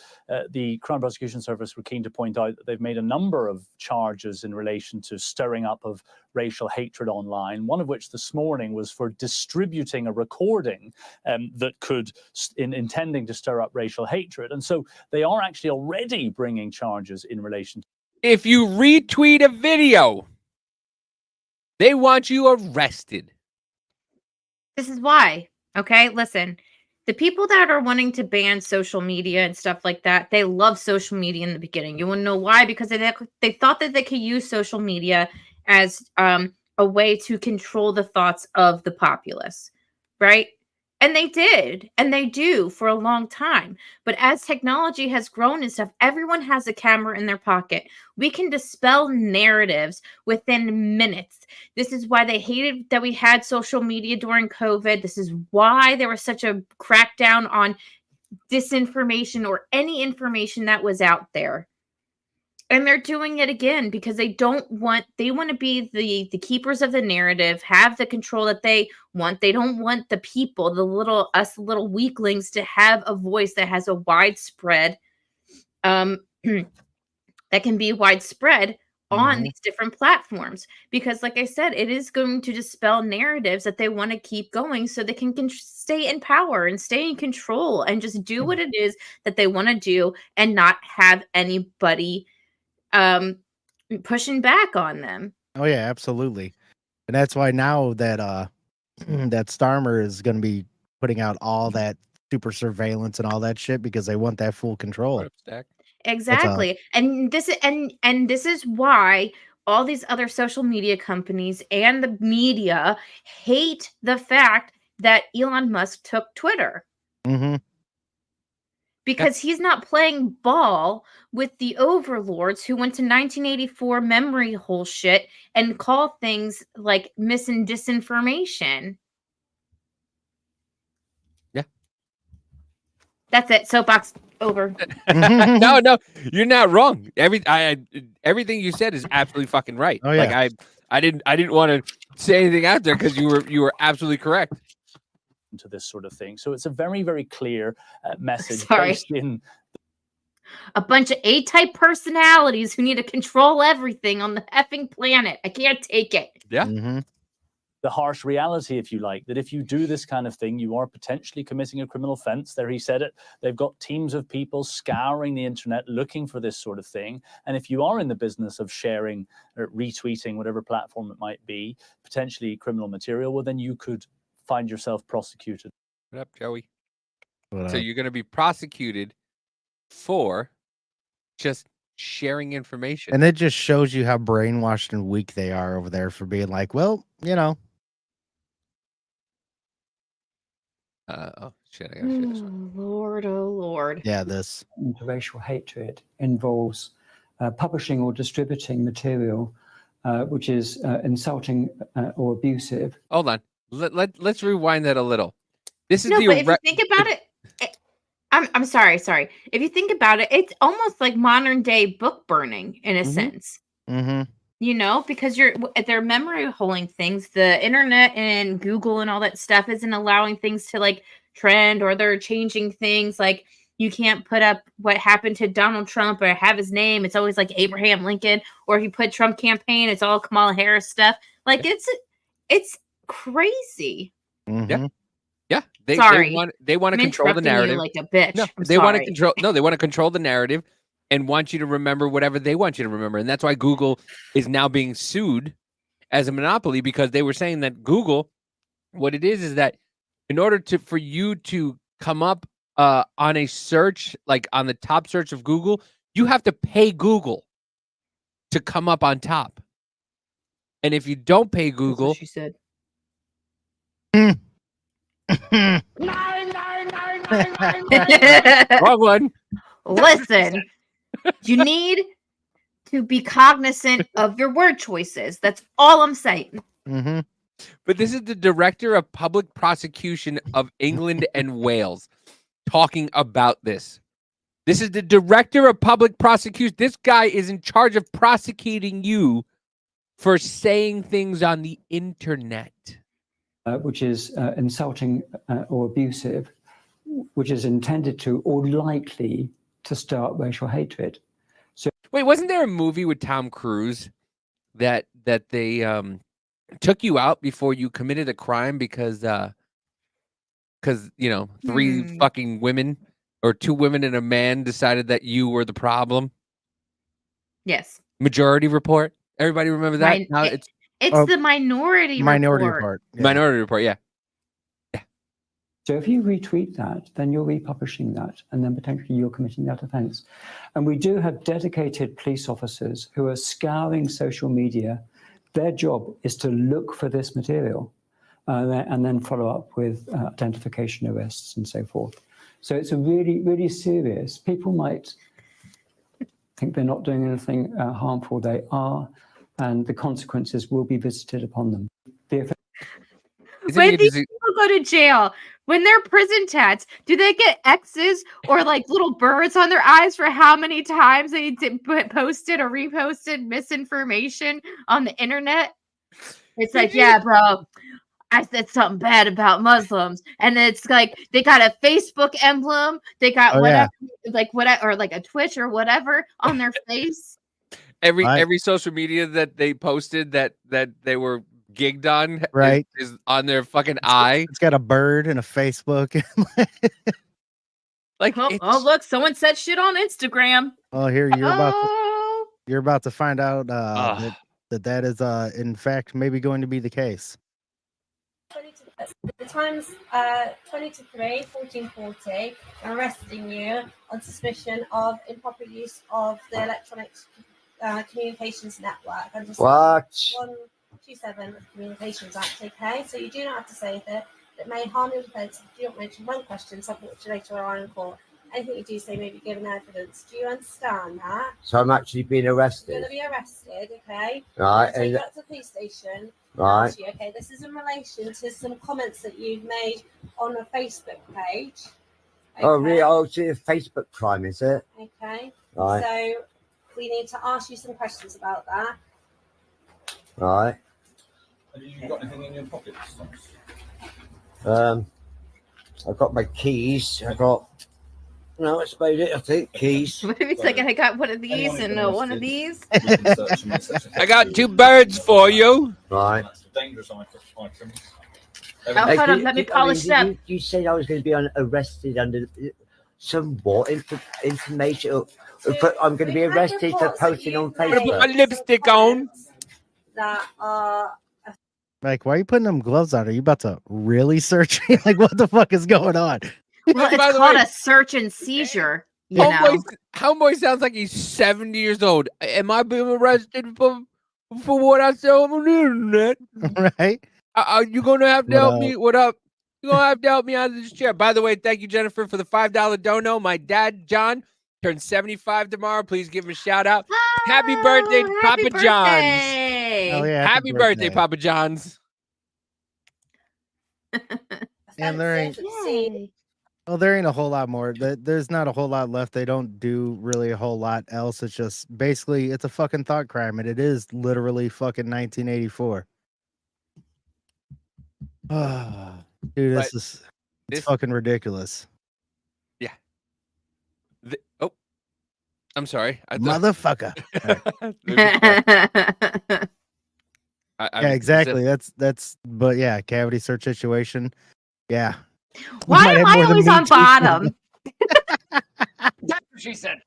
the Crown Prosecution Service were keen to point out that they've made a number of charges in relation to stirring up of racial hatred online, one of which this morning was for distributing a recording that could, intending to stir up racial hatred. And so they are actually already bringing charges in relation to. If you retweet a video, they want you arrested. This is why. Okay, listen. The people that are wanting to ban social media and stuff like that, they love social media in the beginning. You want to know why? Because they thought that they could use social media as a way to control the thoughts of the populace, right? And they did, and they do for a long time. But as technology has grown and stuff, everyone has a camera in their pocket. We can dispel narratives within minutes. This is why they hated that we had social media during COVID. This is why there was such a crackdown on disinformation or any information that was out there. And they're doing it again because they want to be the keepers of the narrative, have the control that they want. They don't want the people, the little weaklings, to have a voice that has a widespread, that can be widespread on these different platforms. Because like I said, it is going to dispel narratives that they want to keep going so they can stay in power and stay in control and just do what it is that they want to do and not have anybody pushing back on them. Oh yeah, absolutely. And that's why now that that Starmer is going to be putting out all that super surveillance and all that shit because they want that full control. What up, Stack? What's up? Exactly. And this is why all these other social media companies and the media hate the fact that Elon Musk took Twitter. Mm-hmm. Because he's not playing ball with the overlords who went to 1984 memory hole shit and call things like mis and disinformation. Yeah. That's it. Soapbox over. No, you're not wrong. Everything you said is absolutely fucking right. Oh, yeah. Like I didn't want to say anything out there because you were absolutely correct. To this sort of thing. So it's a very, very clear message Sorry. based in A bunch of A-type personalities who need to control everything on the effing planet. I can't take it. Yeah. Mm-hmm. the harsh reality, if you like, that if you do this kind of thing, you are potentially committing a criminal offense. There, he said it. They've got teams of people scouring the internet looking for this sort of thing. And if you are in the business of sharing or retweeting, whatever platform it might be, potentially criminal material, well, then you could find yourself prosecuted. What up, Joey? What So up? you're going to be prosecuted for just sharing information. And it just shows you how brainwashed and weak they are over there for being like, well, you know. Oh shit! I gotta share this one. Lord, oh Lord. Yeah, this. Racial hatred involves publishing or distributing material which is insulting or abusive. Hold on. Let's rewind that a little. This is No, the but if you think about it, I'm sorry. If you think about it, it's almost like modern day book burning in a sense. Mm-hmm. You know, because they're memory holding things. The internet and Google and all that stuff isn't allowing things to like trend, or they're changing things. Like you can't put up what happened to Donald Trump or have his name. It's always like Abraham Lincoln, or if you put Trump campaign, it's all Kamala Harris stuff. Like it's crazy. Mm-hmm. Yeah. They Sorry. want to I'm control the interrupting you narrative like a bitch. No, I'm they want to sorry. control. No, they want to control the narrative and want you to remember whatever they want you to remember. And that's why Google is now being sued as a monopoly, because they were saying that Google, what it is that in order for you to come up on a search, like on the top search of Google, you have to pay Google to come up on top. And if you don't pay Google, she said. Wrong one. Listen, you need to be cognizant of your word choices. That's all I'm saying. Mm-hmm. But this is the director of public prosecution of England and Wales talking about this. This is the director of public prosecution. This guy is in charge of prosecuting you for saying things on the internet. Which is insulting or abusive, which is intended to or likely to start racial hatred. So, wait, wasn't there a movie with Tom Cruise that they took you out before you committed a crime because you know, three fucking women or two women and a man decided that you were the problem? Yes. Majority Report. Everybody remember that? It's the Minority Report. Yeah. Minority Report, yeah. So if you retweet that, then you're republishing that, and then potentially you're committing that offence. And we do have dedicated police officers who are scouring social media. Their job is to look for this material and then follow up with identification arrests and so forth. So it's a really, really serious. People might think they're not doing anything harmful. They are, and the consequences will be visited upon them. When these people go to jail, when they're prison tats, do they get X's or like little birds on their eyes for how many times they posted or reposted misinformation on the internet? It's like, yeah, bro, I said something bad about Muslims, and it's like they got a Facebook emblem, they got whatever, or like a Twitch or whatever on their face. Every social media that they posted that they were gigged on, right, is on their fucking eye. It's got a bird and a Facebook. Like, oh look, someone said shit on Instagram. Oh, here you're about to find out that that is in fact maybe going to be the case. The time's 20 to 3, 1440. I'm arresting you on suspicion of improper use of the electronic communications network. I'm just What? 127 of the Communications Act, okay? So you do not have to say anything that may harm your defence if you don't mention one question, something which you later rely on court. Anything you do say may be given evidence. Do you understand that? So I'm actually being You're arrested. going to be arrested, okay? Right, Take and- you up to the police station. Right. Ask you, okay, this is in relation to some comments that you've made on a Facebook page. Okay? Oh, really? Oh, it's a Facebook crime, is it? Okay. Right. So we need to ask you some questions about that. Right. Have you got anything in your pockets, I've got my keys. No, that's about it, I think. Keys. Wait a second, I got one of these and one of these. I got 2 birds for you. Right. Dangerous items. Oh, hold on, let me polish it up. You said I was going to be arrested under some what information? But I'm going to be arrested for posting on I'm gonna put my Facebook. lipstick on. That are Like, why are you putting them gloves on? Are you about to really search me? Like, what the fuck is going on? Well, By it's the called way- a search and seizure. You know. Homeboy sounds like he's 70 years old. Am I being arrested for what I said on the internet? Right? Are you gonna have to What help up? me? What up? You're gonna have to help me out of this chair. By the way, thank you, Jennifer, for the $5 dono. My dad, John, turns 75 tomorrow. Please give him a shout out. Happy birthday, to Papa John's. Oh, yeah, Happy birthday, Papa John's. And there ain't well, there ain't a whole lot more. There's not a whole lot left. They don't do really a whole lot else. It's just basically it's a fucking thought crime, and it is literally fucking 1984. Dude, But it's this- fucking ridiculous. Yeah. I'm sorry. Motherfucker. Yeah, exactly. That's but yeah, cavity search situation. Yeah. We Why might am have more I than always Me on Too. bottom? That's what she said.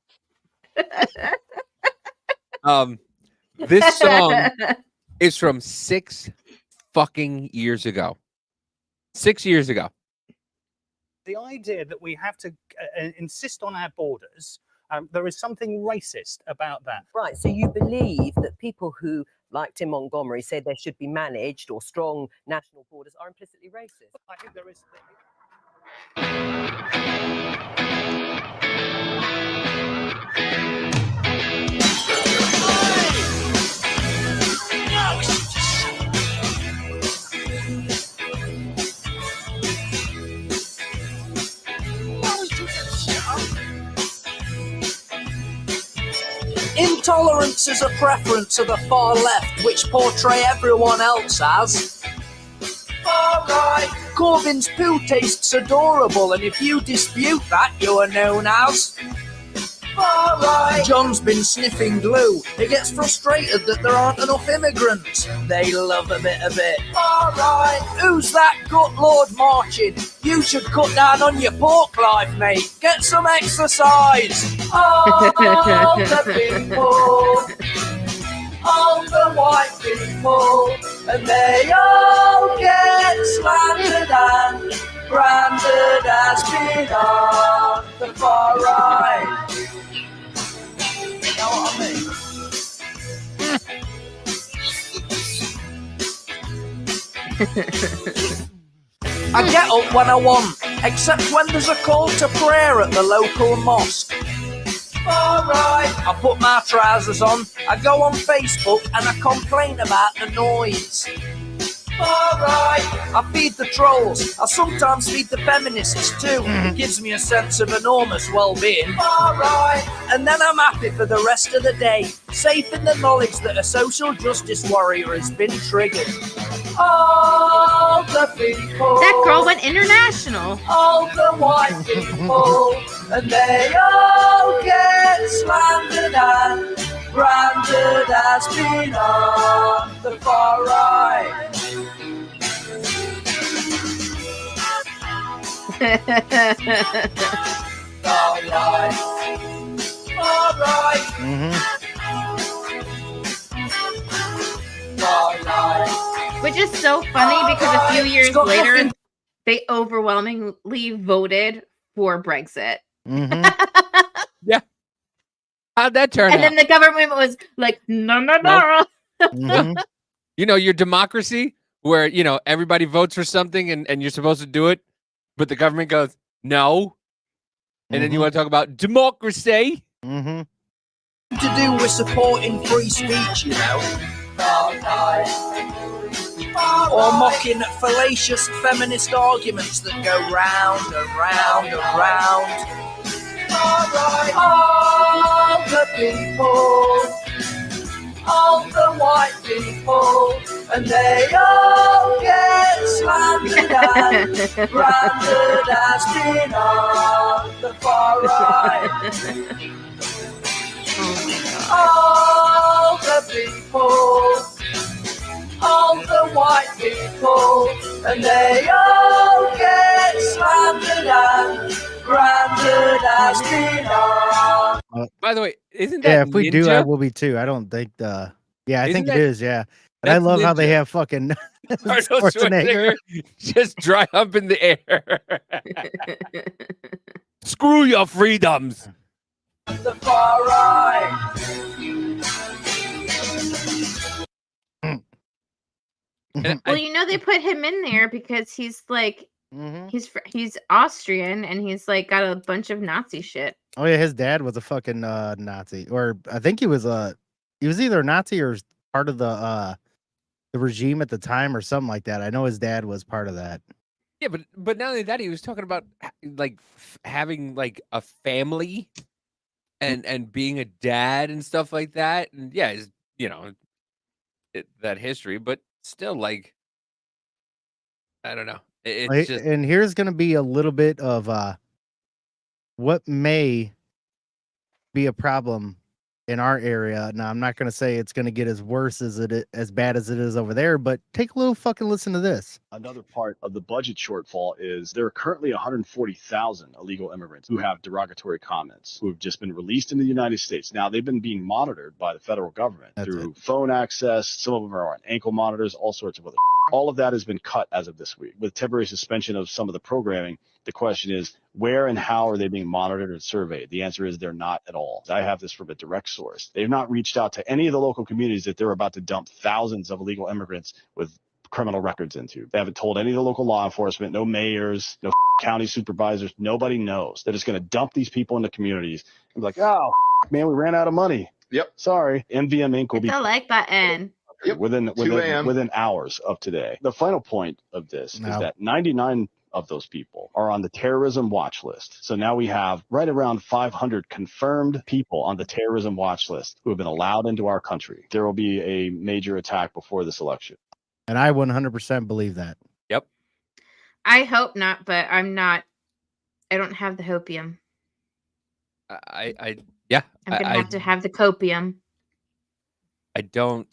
This song is from 6 fucking years ago. 6 years ago. The idea that we have to insist on our borders, there is something racist about that. Right, so you believe that people who, like Tim Montgomery, say there should be managed or strong national borders are implicitly racist? I think there is. Intolerance is a preference of the far left, which portray everyone else as. Alright. Corbyn's poo tastes adorable, and if you dispute that, you are known as. Alright. John's been sniffing glue. He gets frustrated that there aren't enough immigrants. They love a bit of it. Alright. Who's that gut lord marching? You should cut down on your pork life, mate. Get some exercise. All the people, all the white people, and they all get slandered and branded as being on the far right. You know what I mean? I get up when I want, except when there's a call to prayer at the local mosque. Alright, I put my trousers on, I go on Facebook and I complain about the noise. Alright, I feed the trolls, I sometimes feed the feminists too. It gives me a sense of enormous well-being. Alright, and then I'm happy for the rest of the day, safe in the knowledge that a social justice warrior has been triggered. All the people. That girl went international. All the white people, and they all get slandered and branded as being on the far right. All right. All right. Which is so funny because a few years got later, nothing. they overwhelmingly voted for Brexit. Yeah. How'd that turn And out? then the government was like, no, no, no. You know, your democracy where, you know, everybody votes for something and you're supposed to do it, but the government goes, no. And then you want to talk about democracy. To do with supporting free speech, you know. Or mocking fallacious feminist arguments that go round and round and round. All the people, all the white people, and they all get slandered and branded as being on the far right. All the people, all the white people, and they all get slandered and branded as being on. By the way, isn't that Yeah, if we do, I Ninja? will be too. I don't think yeah, I Isn't think that- it is, yeah. And I that's love how they Ninja. have fucking Arnold Schwarzenegger. just dry up in the air. Screw your freedoms. The far right. Well, you know they put him in there because he's like he's Austrian and he's like got a bunch of Nazi shit. Oh yeah, his dad was a fucking Nazi, or I think he was either a Nazi or part of the regime at the time or something like that. I know his dad was part of that. Yeah, but not only that, he was talking about like having like a family and being a dad and stuff like that. And yeah, it's, you know, that history, but still, like, I don't know. It's just And here's gonna be a little bit of what may be a problem in our area. Now, I'm not gonna say it's gonna get as worse as bad as it is over there, but take a little fucking listen to this. Another part of the budget shortfall is there are currently 140,000 illegal immigrants who have derogatory comments, who have just been released in the United States. Now, they've been being monitored by the federal government through phone access. Some of them are on ankle monitors, all sorts of other. All of that has been cut as of this week. With temporary suspension of some of the programming, the question is, where and how are they being monitored and surveyed? The answer is they're not at all. I have this from a direct source. They've not reached out to any of the local communities that they're about to dump thousands of illegal immigrants with criminal records into. They haven't told any of the local law enforcement, no mayors, no county supervisors. Nobody knows. They're just going to dump these people into communities and be like, oh, man, we ran out of money. Yep. Sorry. MVM Inc. will be The like button. within hours of today. The final point of this is that 99 of those people are on the terrorism watch list. So now we have right around 500 confirmed people on the terrorism watch list who have been allowed into our country. There will be a major attack before this election. And I 100% believe that. Yep. I hope not, but I'm not. I don't have the hopium. I'm gonna have to have the copium. I don't.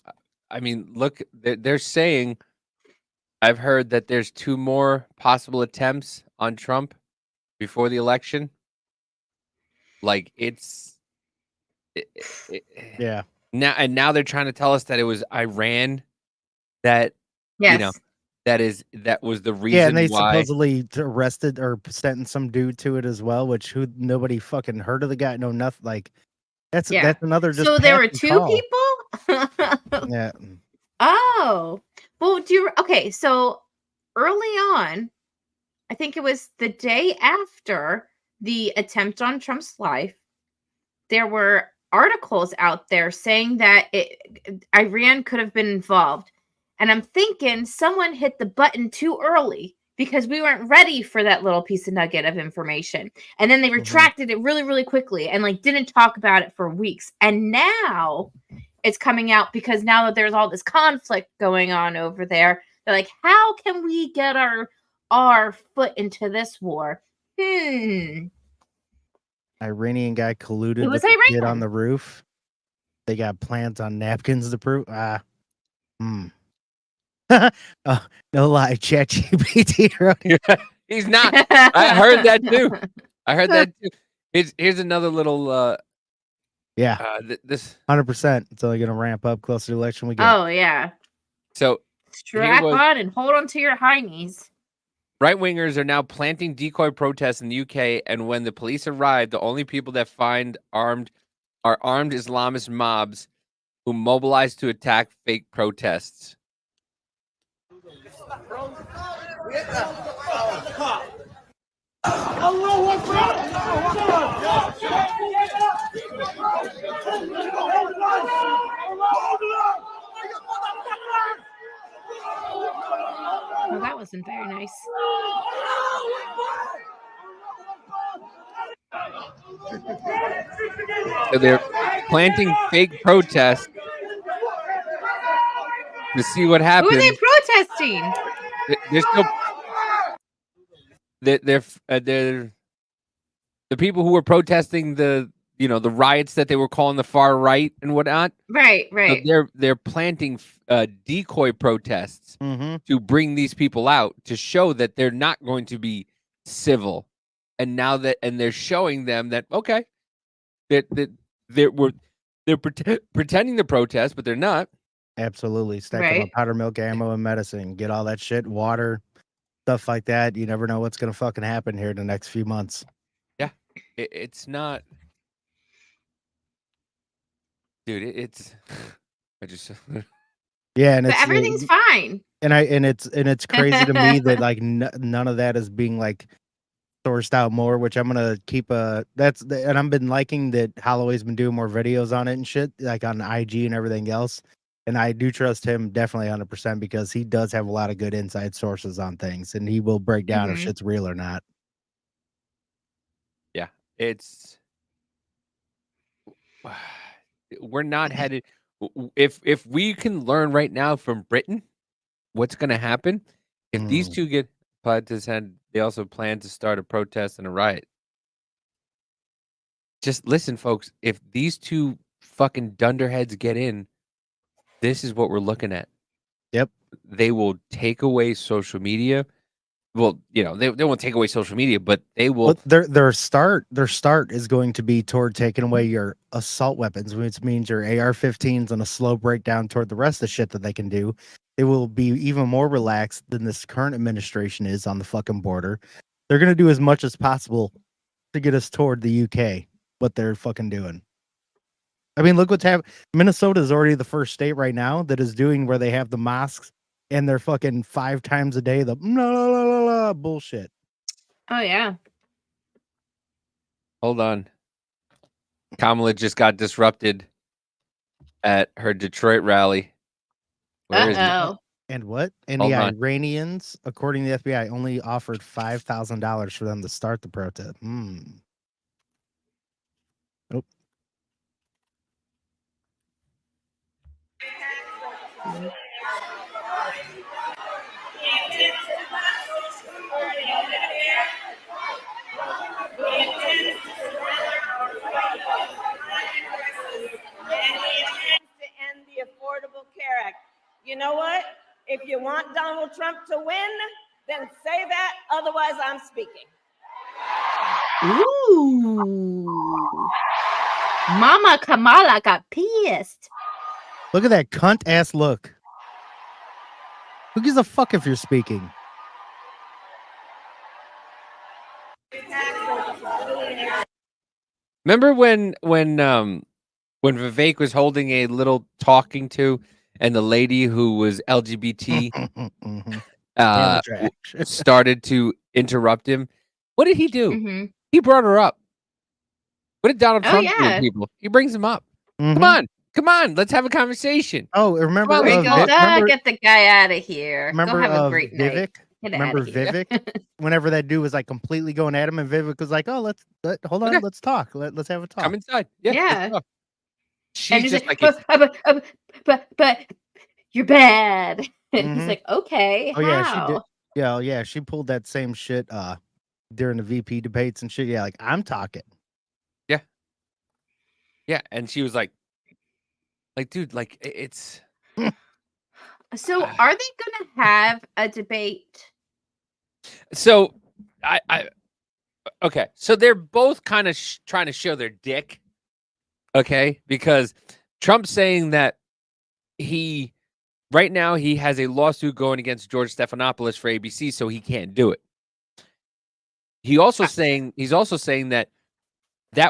I mean, look, they're saying. I've heard that there's 2 more possible attempts on Trump before the election. Like yeah. Now they're trying to tell us that it was Iran that Yes. you know that was the reason Yeah, and they why. supposedly arrested or sentenced some dude to it as well, which nobody fucking heard of the guy. No, nothing. Like that's another. Just so there were passing 2 call. people. Yeah. Oh, well, okay, so early on, I think it was the day after the attempt on Trump's life, there were articles out there saying that Iran could have been involved. And I'm thinking someone hit the button too early because we weren't ready for that little piece of nugget of information. And then they retracted it really, really quickly and like didn't talk about it for weeks. And now it's coming out because now that there's all this conflict going on over there, they're like, how can we get our foot into this war? Iranian guy colluded It was with the kid Iran. on the roof. They got plans on napkins to prove. Oh, no lie, ChatGPT wrote it. He's not. I heard that too. Here's another little. Yeah. This 100%. It's only gonna ramp up closer to election weekend. Oh yeah. So Strap on and hold on to your high knees. Right-wingers are now planting decoy protests in the UK, and when the police arrive, the only people that find armed are armed Islamist mobs who mobilize to attack fake protests. Well, that wasn't very nice. So they're planting fake protests to see what happens. Who are they protesting? They're still they're the people who were protesting the riots that they were calling the far right and whatnot. Right. So they're planting decoy protests to bring these people out to show that they're not going to be civil, and they're showing them that okay, they're pretending to protest, but they're not. Absolutely. Stack them up powder milk, ammo, and medicine. Get all that shit, water, stuff like that. You never know what's going to fucking happen here in the next few months. Yeah. It's not. Dude, it's. I just. Yeah, and but everything's fine. And it's crazy to me that like none of that is being like sourced out more, which I'm gonna keep and I've been liking that Holloway's been doing more videos on it and shit, like on IG and everything else. And I do trust him definitely 100% because he does have a lot of good inside sources on things, and he will break down if shit's real or not. Yeah, it's. We're not headed. If we can learn right now from Britain, what's going to happen if these two get applied to his head? They also plan to start a protest and a riot. Just listen, folks. If these two fucking dunderheads get in, this is what we're looking at. Yep. They will take away social media. Well, they won't take away social media, but they will. But their start is going to be toward taking away your assault weapons, which means your AR-15s and a slow breakdown toward the rest of the shit that they can do. They will be even more relaxed than this current administration is on the fucking border. They're going to do as much as possible to get us toward the UK, what they're fucking doing. I mean, look what's happening. Minnesota is already the first state right now that is doing where they have the mosques and they're fucking 5 times a day, the bullshit. Oh, yeah. Hold on. Kamala just got disrupted at her Detroit rally. Where is it? And what? And Hold the on. Iranians, according to the FBI, only offered $5,000 for them to start the protest. Nope. To end the Affordable Care Act. You know what? If you want Donald Trump to win, then say that. Otherwise, I'm speaking. Ooh. Mama Kamala got pissed. Look at that cunt ass look. Who gives a fuck if you're speaking? Remember when Vivek was holding a little talking to, and the lady who was LGBT started to interrupt him? What did he do? He brought her up. What did Donald Trump do to people? He brings them up. Come on, let's have a conversation. Oh, remember? Get the guy out of here. Remember Go have a great Vivek? night. Remember Vivek? Whenever that dude was like completely going at him, and Vivek was like, "Oh, hold on, let's talk. Let's have a talk." Come inside. Yeah. let's talk. And She's he's just like, like, but you're bad. And he's like, okay, Oh yeah, how? she did. Yeah, she pulled that same shit during the VP debates and shit. Yeah, like I'm talking. Yeah, and she was like, dude, like it's. So are they gonna have a debate? So okay, so they're both kind of trying to show their dick, okay? Because Trump's saying that he right now he has a lawsuit going against George Stephanopoulos for ABC, so he can't do it. He's also saying that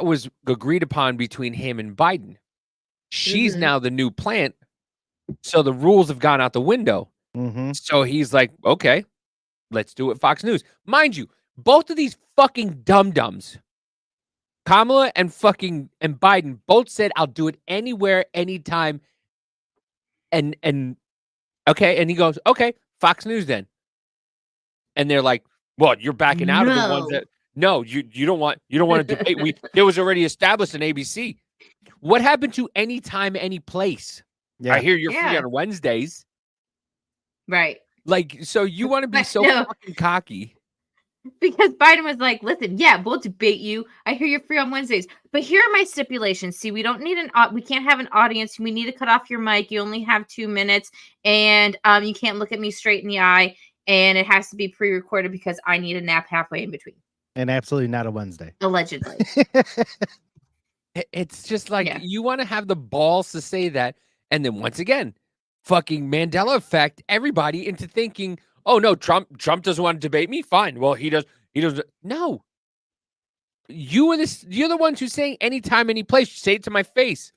was agreed upon between him and Biden. She's now the new plant, so the rules have gone out the window. So he's like, okay, let's do it. Fox News, mind you, both of these fucking dum-dums, Kamala and Biden, both said, I'll do it anywhere, anytime. And okay, and he goes, okay, Fox News then. And they're like, well, you're backing out of the ones that you don't want to debate. It was already established in ABC. What happened to anytime, any place? Yeah. I hear you're free on Wednesdays. Right. Like, so you want to be so fucking cocky. Because Biden was like, listen, yeah, we'll debate you. I hear you're free on Wednesdays. But here are my stipulations. See, we don't need we can't have an audience. We need to cut off your mic. You only have 2 minutes. And you can't look at me straight in the eye. And it has to be pre-recorded because I need a nap halfway in between. And absolutely not a Wednesday. Allegedly. It's just like, you want to have the balls to say that. And then once again, fucking Mandela effect everybody into thinking, oh no, Trump doesn't want to debate me. Fine. Well, he does. No. You're the ones who's saying anytime, any place. Say it to my face.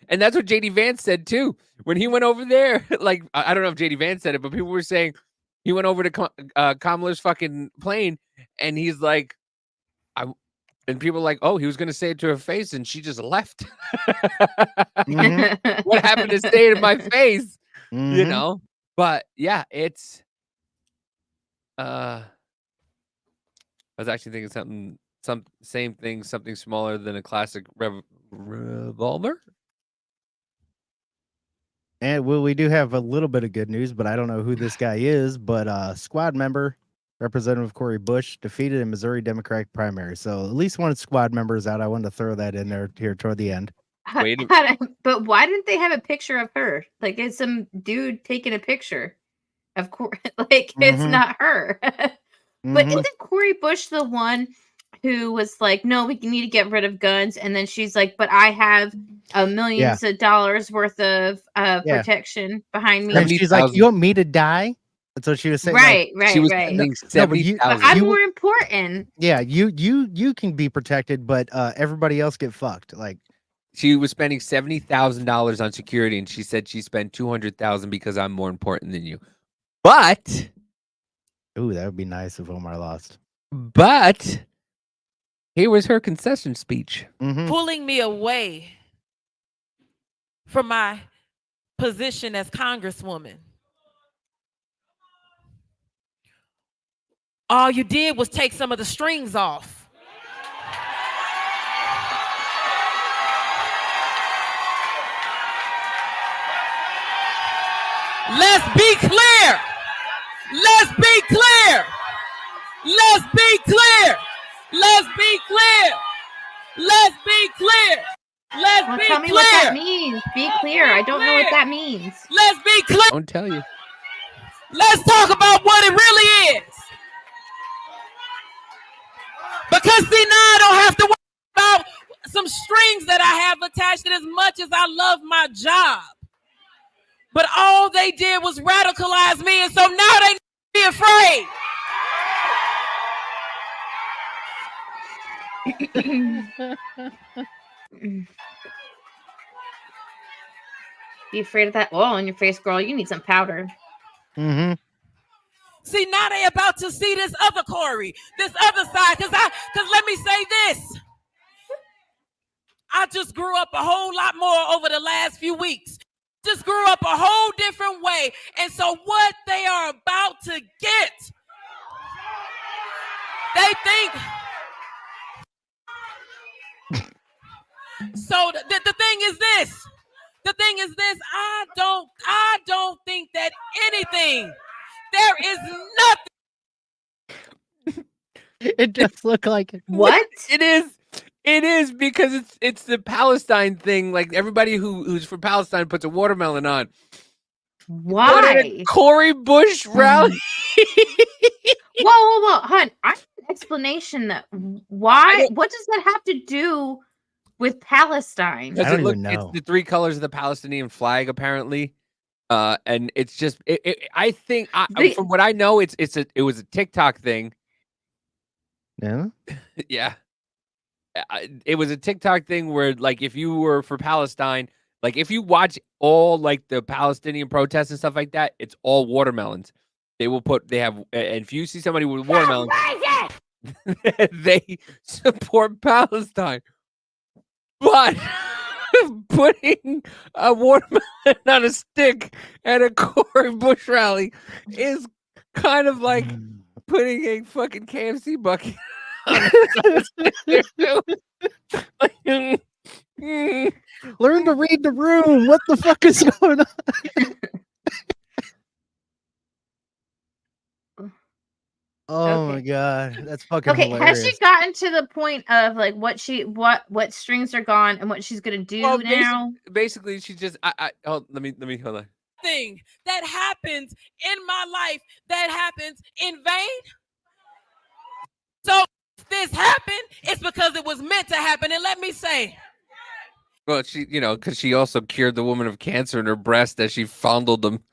And that's what JD Vance said too. When he went over there, like, I don't know if JD Vance said it, but people were saying he went over to Kamala's fucking plane and he's like, and people were like, oh, he was going to say it to her face and she just left. What happened to say it in my face? You know? But yeah, it's, I was actually thinking something smaller than a classic revolver. And well, we do have a little bit of good news, but I don't know who this guy is. But squad member, Representative Cori Bush, defeated a Missouri Democratic primary. So at least one squad member is out. I wanted to throw that in there here toward the end. But why didn't they have a picture of her? Like, it's some dude taking a picture. Of course, like, it's not her. But isn't Cori Bush the one who was like, no, we need to get rid of guns? And then she's like, but I have millions of dollars worth of protection behind me. And she's like, you want me to die? That's what she was saying. Right, like, right, she was right. But I'm more important. Yeah, you can be protected, but everybody else get fucked. Like, she was spending $70,000 on security, and she said she spent $200,000 because I'm more important than you. But, ooh, that would be nice if Omar lost. But here was her concession speech. Pulling me away from my position as Congresswoman. All you did was take some of the strings off. Let's be clear. Let's be clear. Let's be clear. Let's be clear. Let's be clear. Let's be clear. Tell me what that means. Be clear. I don't know what that means. Let's be clear. Don't tell you. Let's talk about what it really is. Because see, now I don't have to worry about some strings that I have attached, and as much as I love my job. But all they did was radicalize me, and so now they need to be afraid. Be afraid of that oil on your face, girl. You need some powder. See, now they about to see this other Cori, this other side. Because let me say this. I just grew up a whole lot more over the last few weeks. Just grew up a whole different way. And so what they are about to get, they think. So the thing is this. The thing is this. I don't think that anything, there is nothing. It does look like it. What? It is. It is, because it's the Palestine thing. Like, everybody who's for Palestine puts a watermelon on. Why? But at a Cori Bush rally. Whoa, hun! I have an explanation that why. What does that have to do with Palestine? Because it's the 3 colors of the Palestinian flag, apparently. And it's just I think The- from what I know, it was a TikTok thing. Yeah. Yeah. It was a TikTok thing where, like, if you were for Palestine, like, if you watch all, like, the Palestinian protests and stuff like that, it's all watermelons. They have, and if you see somebody with watermelons, they support Palestine. But putting a watermelon on a stick at a Cory Bush rally is kind of like putting a fucking KFC bucket on a stick there too. Learn to read the room. What the fuck is going on? Oh my god, that's fucking Okay, hilarious. has she gotten to the point of like what strings are gone and what she's gonna do now? Basically, she just let me hold on. Thing that happens in my life that happens in vain. So if this happened, it's because it was meant to happen. And let me say, Well, she, because she also cured the woman of cancer in her breast as she fondled them.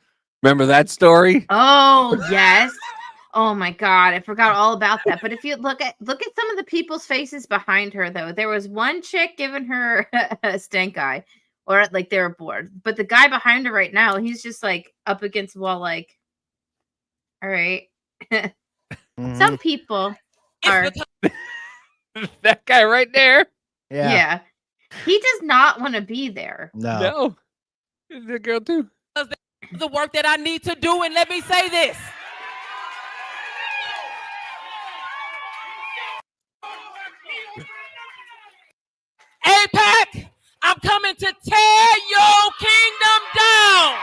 Remember that story? Oh yes. Oh my god, I forgot all about that. But if you look at some of the people's faces behind her, though, there was one chick giving her a stank eye, or like they were bored. But the guy behind her right now, he's just like up against the wall, like, all right. Some people are. That guy right there. Yeah. He does not want to be there. No. The girl too. The work that I need to do, and let me say this. APAC, I'm coming to tear your kingdom down.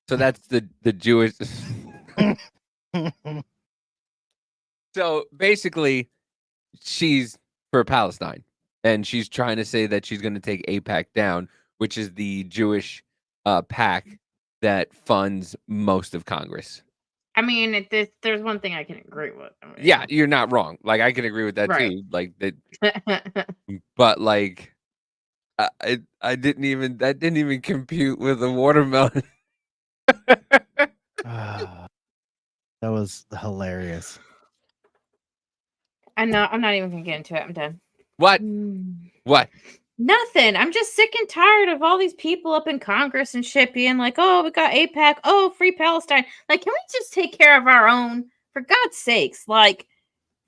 So that's the Jewish. So basically, she's for Palestine, and she's trying to say that she's going to take AIPAC down, which is the Jewish PAC that funds most of Congress. I mean, there's one thing I can agree with. I mean, Yeah, you're not wrong. Like, I can agree with that Right. too. Like that, but like, I didn't even compute with a watermelon. That was hilarious. I'm not even gonna get into it. I'm done. What? What? Nothing. I'm just sick and tired of all these people up in Congress and shit being like, oh, we got AIPAC. Oh, free Palestine. Like, can we just take care of our own? For God's sakes. Like,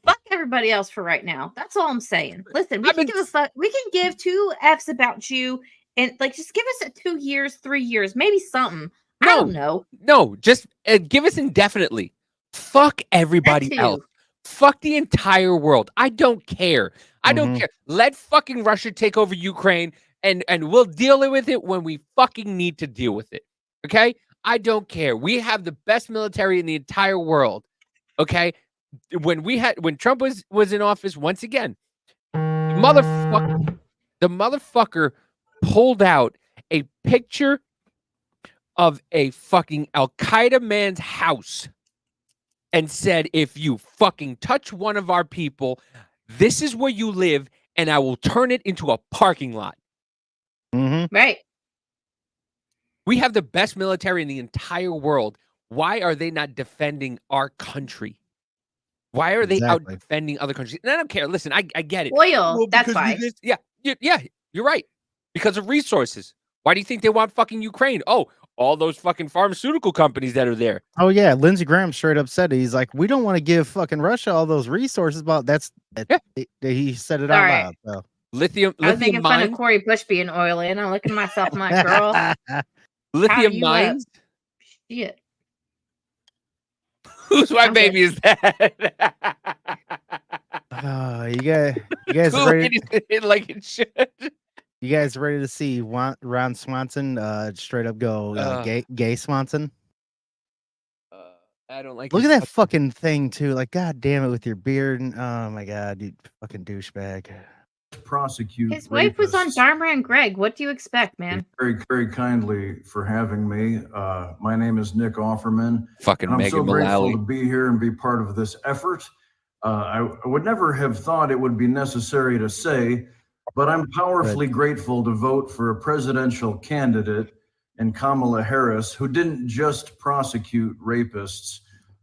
fuck everybody else for right now. That's all I'm saying. Listen, we can give a fuck. We can give 2 Fs about you and like just give us 2 years, 3 years, maybe something. I don't know. No, just give us indefinitely. Fuck everybody else. Fuck the entire world. I don't care. I don't care. Let fucking Russia take over Ukraine and we'll deal with it when we fucking need to deal with it. Okay? I don't care. We have the best military in the entire world. Okay? When Trump was in office, once again, the motherfucker pulled out a picture of a fucking Al-Qaeda man's house and said, if you fucking touch one of our people, this is where you live, and I will turn it into a parking lot. Right. We have the best military in the entire world. Why are they not defending our country? Why are they out defending other countries? And I don't care. Listen, I get it. Oil, Well, that's because why. Yeah, you're right. Because of resources. Why do you think they want fucking Ukraine? Oh, all those fucking pharmaceutical companies that are there. Oh yeah, Lindsey Graham straight up said it. He's like, we don't want to give fucking Russia all those resources, but he said it out Sorry. loud. So. Lithium I was making fun of mines. Cory Bush being oily, and I'm looking at myself, I'm like, girl. Lithium mines. Shit. Whose white baby is that? You guys Cool ready? it like it should. You guys ready to see Ron Swanson straight up go gay Swanson? I don't like. Look at his that fucking thing too. Like, god damn it with your beard. And, oh my god, you fucking douchebag. prosecute His wife was on rapists. Dharma and Greg. What do you expect, man? Very, very kindly for having me. My name is Nick Offerman. Fucking and I'm Megan so grateful Mullally. to be here and be part of this effort. I would never have thought it would be necessary to say, but I'm powerfully grateful to vote for a presidential candidate in Kamala Harris, who didn't just prosecute rapists,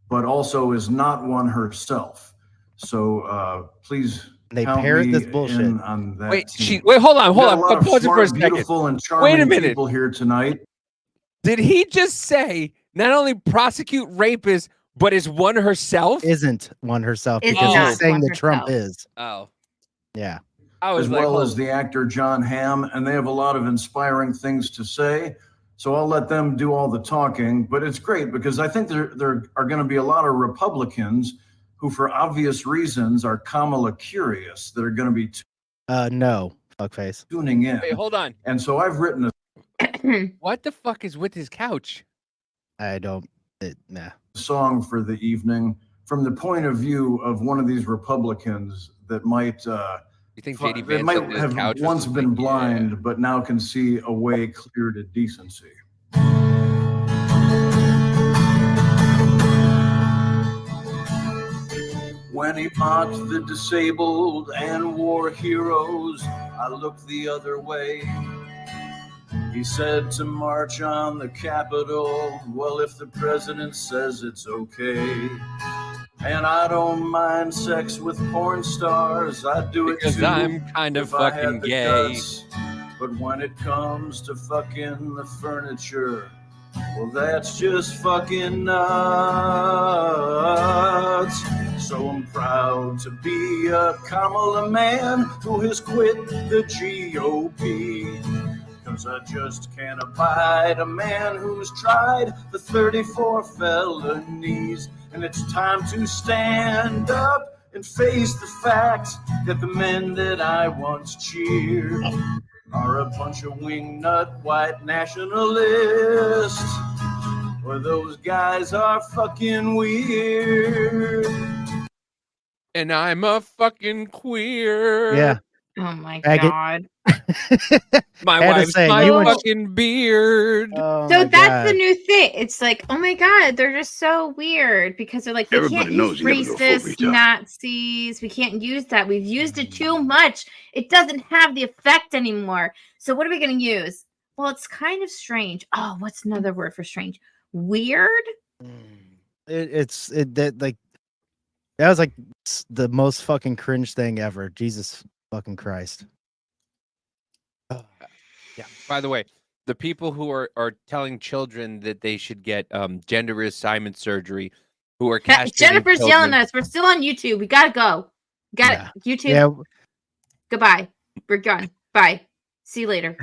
but also is not one herself. So please They count parrot me this bullshit. in on that Wait, team. hold on. We've got a lot of Pause it for a smart, second. beautiful, and Wait a charming minute. people here tonight. Did he just say not only prosecute rapists, but is one herself? Isn't one herself Is because not he's saying one that Trump herself. is. Oh. Yeah. I was As like, well hold as the actor John Hamm, and they have a lot of inspiring things to say. So I'll let them do all the talking. But it's great because I think there are going to be a lot of Republicans who, for obvious reasons, are Kamala curious that are going to be No, fuckface. tuning in. Wait, hold on. And so I've written What the fuck is with his couch? I don't. Nah. a song for the evening from the point of view of one of these Republicans that might You think JD that Vance might looked at his have couch? once been blind, but now can see a way clear to decency. When he mocked the disabled and war heroes, I looked the other way. He said to march on the Capitol. Well, if the president says it's okay. And I don't mind sex with porn stars. I'd do it Because too. I'm kind of if I had fucking the gay. guts. But when it comes to fucking the furniture, well, that's just fucking nuts. So I'm proud to be a Kamala man who has quit the GOP. Cause I just can't abide a man who's tried the 34 felonies. And it's time to stand up and face the fact that the men that I once cheered are a bunch of wingnut white nationalists. Or those guys are fucking weird. And I'm a fucking queer. Yeah. Oh my Faggot. God. My Had to wife's say, my you and- fucking beard. Oh So my that's the God. new thing. It's like, oh my God, they're just so weird because they're like, we Everybody can't knows use you never go full racist retard. Nazis. We can't use that. We've used it too much. It doesn't have the effect anymore. So what are we going to use? Well, it's kind of strange. Oh, what's another word for strange? Weird? That was like the most fucking cringe thing ever. Jesus fucking Christ. Yeah. By the way, the people who are telling children that they should get gender reassignment surgery, who are castrating Jennifer's children, yelling at us. We're still on YouTube. We gotta go. Got it. YouTube. Yeah. Goodbye. We're gone. Bye. See you later.